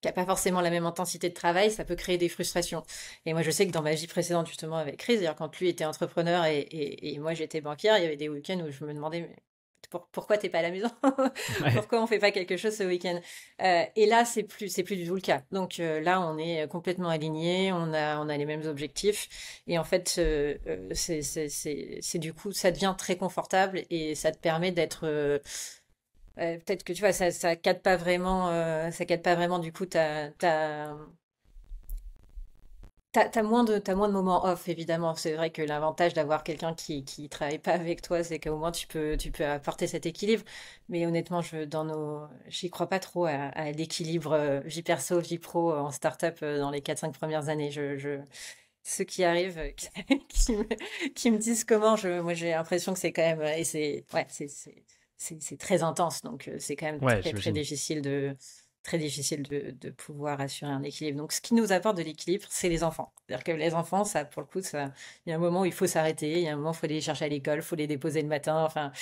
qui a pas forcément la même intensité de travail, ça peut créer des frustrations. Et moi, je sais que dans ma vie précédente, justement, avec Chris, d'ailleurs, quand lui était entrepreneur et moi j'étais banquière, il y avait des week-ends où je me demandais, mais pourquoi t'es pas à la maison? Ouais. Pourquoi on fait pas quelque chose ce week-end? Et là, c'est plus du tout le cas. Donc là, on est complètement alignés, on a les mêmes objectifs. Et en fait, c'est du coup, ça devient très confortable et ça te permet d'être peut-être que tu vois, ça cadre pas vraiment. Du coup, t'as moins de moments off, évidemment. C'est vrai que l'avantage d'avoir quelqu'un qui travaille pas avec toi, c'est qu'au moins tu peux apporter cet équilibre. Mais honnêtement, j'y crois pas trop à l'équilibre vie perso, vie pro en start-up dans les 4 5 premières années. Ceux qui arrivent, qui me disent comment, moi j'ai l'impression que c'est quand même, et ouais, c'est très intense, donc c'est quand même Ouais, très très j'imagine. très difficile de pouvoir assurer un équilibre. Donc ce qui nous apporte de l'équilibre, c'est les enfants. C'est-à-dire que les enfants, ça pour le coup, il y a un moment où il faut s'arrêter, il y a un moment où il faut les chercher à l'école, il faut les déposer le matin, enfin.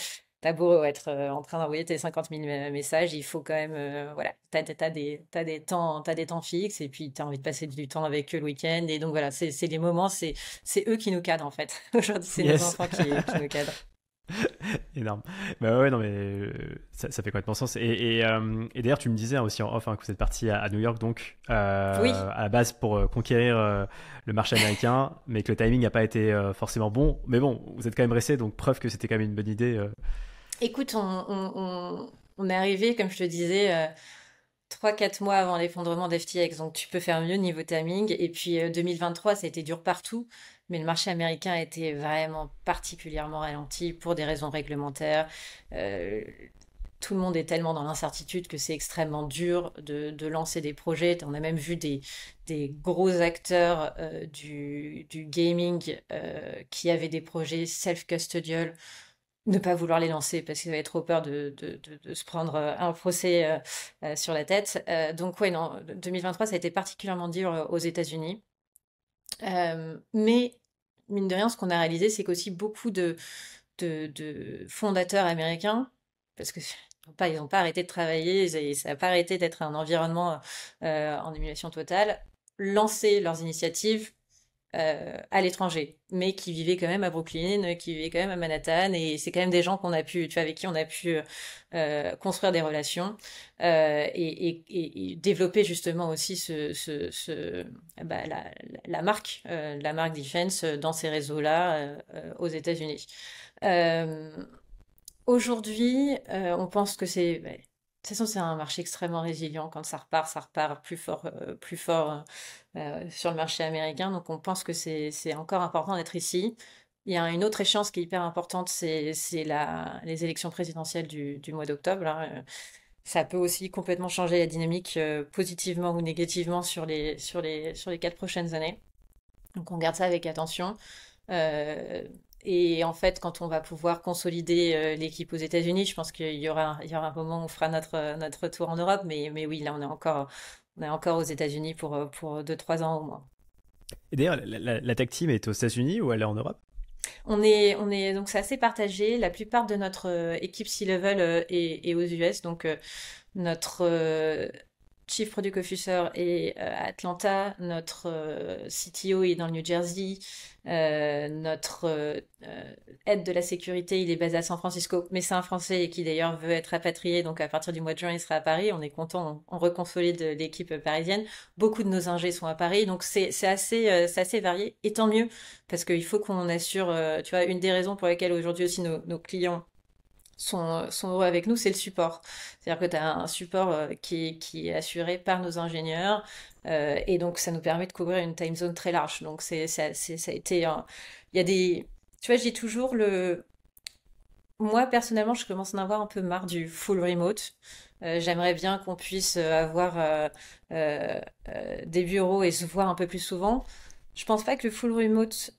T'as beau être en train d'envoyer tes 50 000 messages, il faut quand même, voilà, t'as des temps fixes et puis t'as envie de passer du temps avec eux le week-end. Et donc voilà, c'est les moments, c'est eux qui nous cadrent en fait. Aujourd'hui, c'est nos Yes. enfants qui nous cadrent. Énorme. Bah ouais, non, mais ça fait complètement sens. Et d'ailleurs, tu me disais aussi en off, hein, que vous êtes parti à New York, donc Oui, à la base pour conquérir le marché américain, mais que le timing n'a pas été forcément bon. Mais bon, vous êtes quand même resté, donc preuve que c'était quand même une bonne idée. écoute, on est arrivé, comme je te disais, 3 4 mois avant l'effondrement d'FTX, donc tu peux faire mieux niveau timing. Et puis 2023, ça a été dur partout, mais le marché américain a été vraiment particulièrement ralenti pour des raisons réglementaires. Euh, Tout le monde est tellement dans l'incertitude que c'est extrêmement dur de lancer des projets. On a même vu des gros acteurs du gaming qui avaient des projets self-custodial ne pas vouloir les lancer parce qu'ils avaient trop peur de se prendre un procès sur la tête. Donc ouais, non, 2023, ça a été particulièrement dur aux États-Unis. Mais mine de rien, ce qu'on a réalisé, c'est qu'aussi beaucoup de fondateurs américains, parce que ils n'ont pas arrêté de travailler, et ça n'a pas arrêté d'être un environnement en émulation totale, lancer leurs initiatives à l'étranger, mais qui vivaient quand même à Brooklyn, qui vivaient quand même à Manhattan, et c'est quand même des gens qu'on a pu, tu vois, avec qui on a pu construire des relations et développer justement aussi la marque Defense dans ces réseaux-là aux États-Unis. Euh, Aujourd'hui, on pense que de toute façon, c'est un marché extrêmement résilient. Quand ça repart plus fort sur le marché américain. Donc, on pense que c'est encore important d'être ici. Il y a une autre échéance qui est hyper importante, c'est les élections présidentielles du mois d'octobre, là. Ça peut aussi complètement changer la dynamique positivement ou négativement sur les 4 prochaines années. Donc, on garde ça avec attention. Euh, et en fait, quand on va pouvoir consolider l'équipe aux États-Unis, je pense il y aura un moment où on fera notre retour en Europe. Mais oui, là, on est encore aux États-Unis pour 2 3 ans au moins. Et d'ailleurs, la tech team est aux États-Unis ou elle est en Europe? Donc c'est assez partagé. La plupart de notre équipe C-level est aux US. Donc notre Chief Product Officer est à Atlanta, notre CTO est dans le New Jersey, notre aide de la sécurité, il est basé à San Francisco, mais c'est un Français et qui d'ailleurs veut être rapatrié, donc à partir du mois de juin, il sera à Paris. On est content, on reconsolide l'équipe parisienne. Beaucoup de nos ingés sont à Paris, donc c'est assez varié, et tant mieux, parce qu'il faut qu'on assure, tu vois, une des raisons pour lesquelles aujourd'hui aussi nos clients sont heureux avec nous, c'est le support. C'est-à-dire que tu as un support qui est assuré par nos ingénieurs et donc ça nous permet de couvrir une time zone très large. Donc ça a été... Il y a des... Tu vois, je dis toujours Moi, personnellement, je commence à en avoir un peu marre du full remote. J'aimerais bien qu'on puisse avoir euh, des bureaux et se voir un peu plus souvent. Je pense pas que le full remote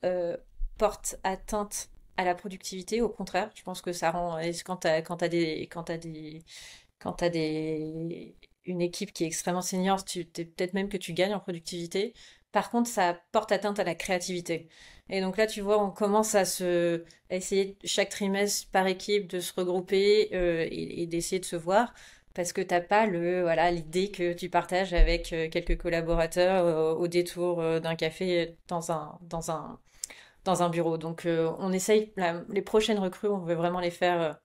porte atteinte à la productivité. Au contraire, je pense que ça rend. Et quand t'as une équipe qui est extrêmement senior, peut-être même que tu gagnes en productivité. Par contre, ça porte atteinte à la créativité. Et donc là, tu vois, on commence à essayer chaque trimestre par équipe de se regrouper et d'essayer de se voir. Parce que t'as pas voilà, l'idée que tu partages avec quelques collaborateurs au détour d'un café dans un bureau. Donc, on essaye, les prochaines recrues, on veut vraiment les faire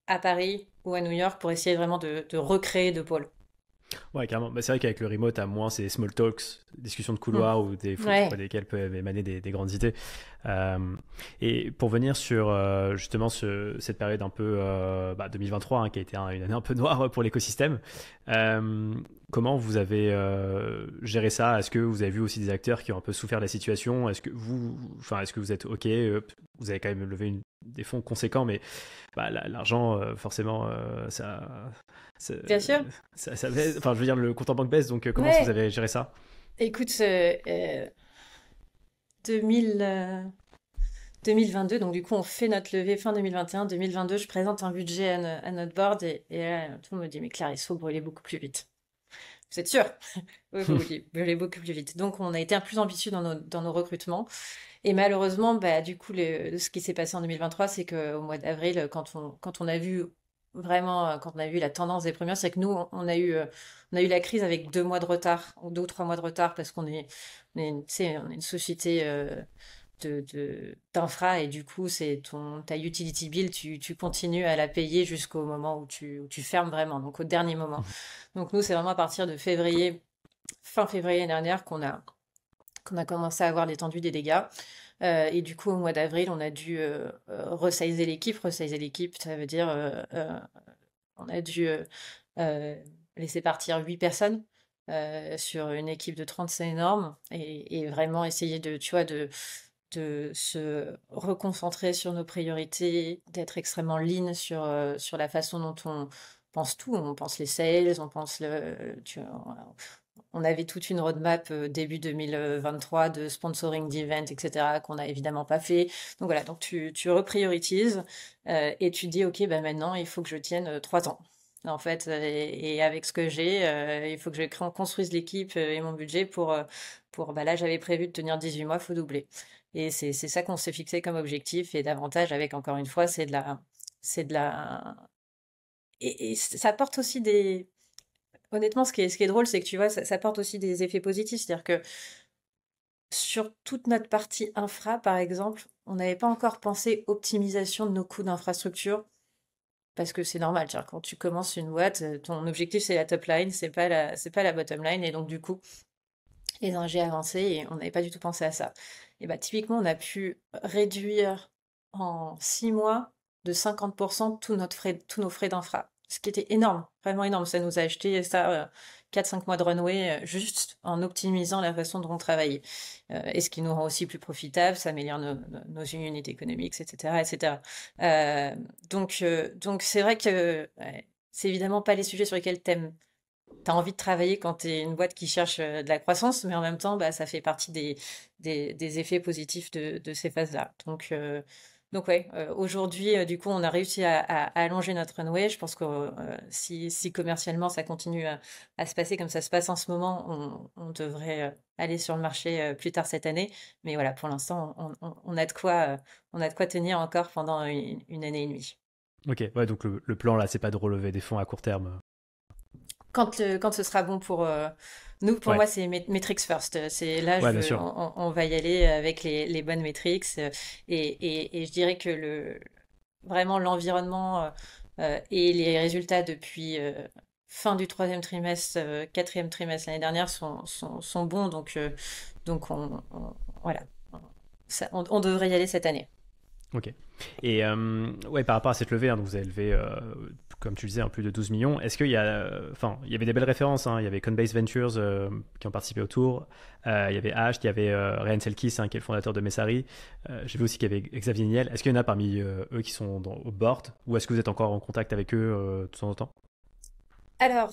à Paris ou à New York pour essayer vraiment de recréer deux pôles. Ouais, carrément. Bah, c'est vrai qu'avec le remote, à moins ces small talks, discussions de Hmm. couloir ou des fois Ouais, desquelles peuvent émaner des grandes idées. Euh, et pour venir sur justement cette période un peu 2023, qui a été une année un peu noire pour l'écosystème, euh, comment vous avez géré ça? Est-ce que vous avez vu aussi des acteurs qui ont un peu souffert de la situation? Est-ce que vous êtes OK? Vous avez quand même levé des fonds conséquents, mais l'argent, forcément, ça, bien sûr. ça baisse. Enfin, je veux dire, le compte en banque baisse, donc comment est-ce que vous Ouais, avez géré ça? écoute, 2000, 2022, donc du coup, on fait notre levée fin 2021. 2022, je présente un budget à notre board et là, tout le monde me dit, mais Clarisse, il faut brûler beaucoup plus vite. Vous êtes sûr? Oui, faut brûler beaucoup plus vite. Donc, on a été un peu plus ambitieux dans nos recrutements. Et malheureusement, bah, du coup, ce qui s'est passé en 2023, c'est qu'au mois d'avril, quand on a vu vraiment, quand on a vu la tendance des premières, c'est que nous, on a eu la crise avec 2 mois de retard, ou 2 ou 3 mois de retard, parce tu sais, on est une société d'infra, et du coup, c'est ta utility bill, tu continues à la payer jusqu'au moment où tu fermes vraiment, donc au dernier moment. Donc nous, c'est vraiment à partir de fin février dernière qu'on a commencé à avoir l'étendue des dégâts. Et du coup, au mois d'avril, on a dû resizer l'équipe. Resizer l'équipe, ça veut dire on a dû euh, laisser partir 8 personnes sur une équipe de 30, c'est énorme. Et vraiment essayer tu vois, de se reconcentrer sur nos priorités, d'être extrêmement lean sur la façon dont on pense tout. On pense les sales, on pense on avait toute une roadmap début 2023 de sponsoring d'events, etc., qu'on n'a évidemment pas fait. Donc voilà, donc tu reprioritises et tu dis, OK, bah maintenant, il faut que je tienne 3 ans. En fait, et avec ce que j'ai, il faut que je construise l'équipe et mon budget bah là, j'avais prévu de tenir 18 mois, il faut doubler. Et c'est ça qu'on s'est fixé comme objectif. Et davantage, avec encore une fois, c'est de la. Et ça apporte aussi des. Honnêtement, ce qui est drôle, c'est que tu vois, ça apporte aussi des effets positifs. C'est-à-dire que sur toute notre partie infra, par exemple, on n'avait pas encore pensé optimisation de nos coûts d'infrastructure. Parce que c'est normal, c'est-à-dire quand tu commences une boîte, ton objectif c'est la top line, c'est pas la bottom line, et donc du coup, les ingés avancés, et on n'avait pas du tout pensé à ça. Et bah typiquement, on a pu réduire en 6 mois de 50% tous nos frais d'infra. Ce qui était énorme, vraiment énorme. Ça nous a acheté ça, 4-5 mois de runway juste en optimisant la façon dont on travaillait. Et ce qui nous rend aussi plus profitables, ça améliore nos unités économiques, etc., etc. Donc c'est vrai que ouais, c'est évidemment pas les sujets sur lesquels t'as envie de travailler quand tu es une boîte qui cherche de la croissance, mais en même temps, bah, ça fait partie des effets positifs de ces phases-là. Donc ouais, aujourd'hui, du coup, on a réussi à allonger notre runway. Je pense que si commercialement ça continue à se passer comme ça se passe en ce moment, on devrait aller sur le marché plus tard cette année. Mais voilà, pour l'instant, on a de quoi tenir encore pendant une année et demie. Ok, ouais, donc le plan là, c'est pas de relever des fonds à court terme. quand ce sera bon pour nous. Pour Ouais, moi, c'est metrics first. C'est là, ouais, bien sûr. on va y aller avec les bonnes metrics. Et je dirais que vraiment l'environnement et les résultats depuis fin du troisième trimestre, quatrième trimestre l'année dernière sont bons. Donc voilà, on devrait y aller cette année. Ok. Et ouais, par rapport à cette levée, hein, donc vous avez levé, comme tu le disais, plus de 12 millions. Est-ce qu'il y a, enfin, il y avait des belles références, hein. Il y avait Coinbase Ventures qui ont participé au tour. Il y avait Ash, il y avait Ryan Selkis, hein, qui est le fondateur de Messari. J'ai vu aussi qu'il y avait Xavier Niel. Est-ce qu'il y en a parmi eux qui sont au board, ou est-ce que vous êtes encore en contact avec eux de temps en temps? Alors,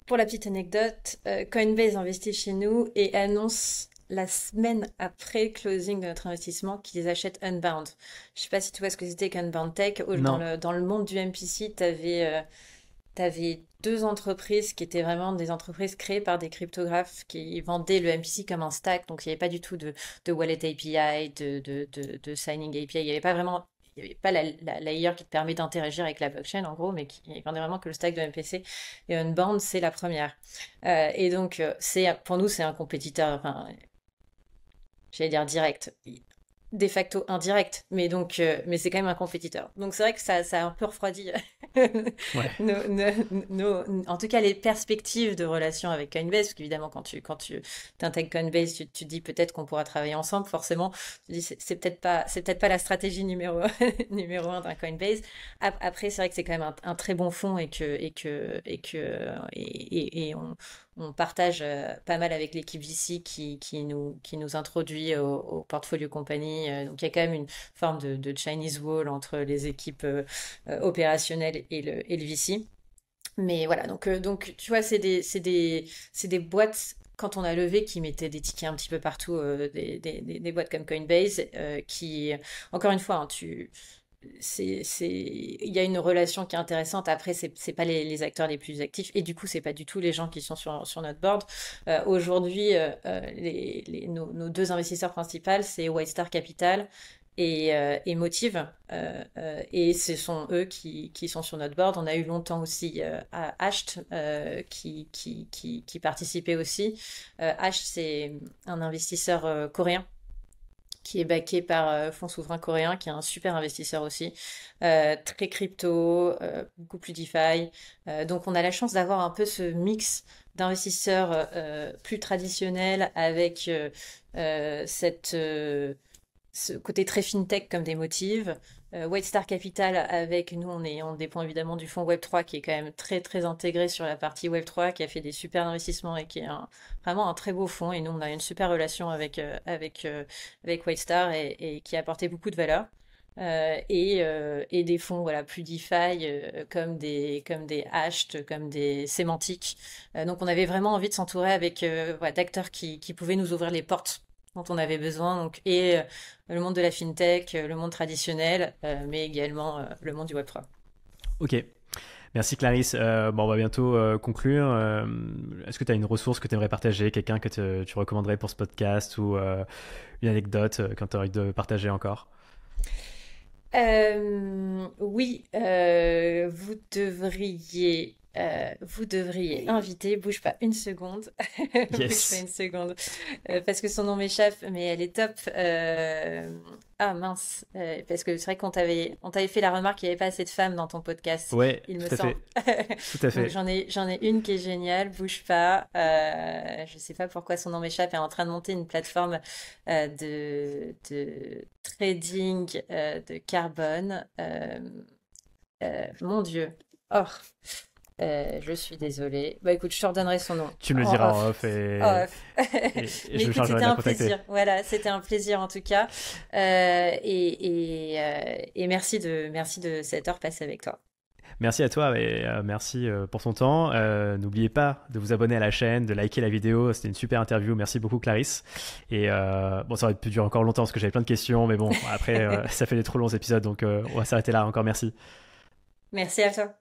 pour la petite anecdote, Coinbase investit chez nous et annonce la semaine après le closing de notre investissement qu'ils achètent Unbound. Je sais pas si tu vois ce que c'était qu'Unbound Tech. Non. Dans le monde du MPC, t'avais deux entreprises qui étaient vraiment des entreprises créées par des cryptographes qui vendaient le MPC comme un stack. Donc, il n'y avait pas du tout de wallet API, de signing API. Il n'y avait pas la layer qui te permet d'interagir avec la blockchain, en gros, mais qui vendait vraiment que le stack de MPC. Et Unbound, c'est la première. Et donc, pour nous, c'est un compétiteur, enfin, j'allais dire direct, de facto indirect, mais c'est quand même un compétiteur. Donc c'est vrai que ça a un peu refroidi Ouais. en tout cas les perspectives de relation avec Coinbase, parce qu'évidemment quand tu t'intègres Coinbase, tu te dis peut-être qu'on pourra travailler ensemble. Forcément, tu dis c'est peut-être pas la stratégie numéro numéro un d'un Coinbase. Après c'est vrai que c'est quand même un très bon fonds et on partage pas mal avec l'équipe VC qui nous introduit au portfolio compagnie. Donc il y a quand même une forme de Chinese wall entre les équipes opérationnelles et le VC. Mais voilà, donc tu vois, c'est des boîtes, quand on a levé, qui mettaient des tickets un petit peu partout, des boîtes comme Coinbase, qui, encore une fois, hein, il y a une relation qui est intéressante. Après, c'est pas les acteurs les plus actifs, et du coup, c'est pas du tout les gens qui sont sur notre board. Aujourd'hui, nos deux investisseurs principaux, c'est White Star Capital et Motive, et ce sont eux qui sont sur notre board. On a eu longtemps aussi Asht qui participait aussi. Asht, c'est un investisseur coréen qui est backé par Fonds souverain coréen, qui est un super investisseur aussi, très crypto, beaucoup plus DeFi. Donc on a la chance d'avoir un peu ce mix d'investisseurs plus traditionnels avec ce côté très fintech comme des motives. White Star Capital avec nous, on dépend évidemment du fonds Web3 qui est quand même très très intégré sur la partie Web3, qui a fait des super investissements et qui est vraiment un très beau fonds. Et nous, on a une super relation avec White Star et qui a apporté beaucoup de valeur. Et des fonds voilà, plus DeFi comme des Hashed, comme des sémantiques. Donc on avait vraiment envie de s'entourer avec voilà, d'acteurs qui pouvaient nous ouvrir les portes dont on avait besoin, donc, et le monde de la fintech, le monde traditionnel, mais également le monde du Web3. Ok. Merci Clarisse. Bon, on va bientôt conclure. Est-ce que tu as une ressource que tu aimerais partager, quelqu'un que tu recommanderais pour ce podcast ou une anecdote quand tu as envie de partager encore? Oui, vous devriez inviter, bouge pas une seconde, bouge pas Yes. une seconde, parce que son nom m'échappe, mais elle est top. Ah mince, parce que c'est vrai on t'avait fait la remarque qu'il n'y avait pas assez de femmes dans ton podcast, Ouais, il me tout à semble. fait. Tout à Donc fait. j'en ai une qui est géniale, bouge pas. Je sais pas pourquoi son nom m'échappe, elle est en train de monter une plateforme de trading de carbone. Mon Dieu. Oh, je suis désolée. Bah écoute, je te redonnerai son nom Tu me le en diras en off. off En off. et Mais je me écoute, chargerai c'était de la un contacter. plaisir. Voilà, c'était un plaisir en tout cas. Et merci de cette heure passée avec toi. Merci à toi et merci pour ton temps. N'oubliez pas de vous abonner à la chaîne, de liker la vidéo. C'était une super interview. Merci beaucoup Clarisse. Et bon, ça aurait pu durer encore longtemps parce que j'avais plein de questions, mais bon, après, ça fait des trop longs épisodes, donc on va s'arrêter là. Encore merci. Merci à toi.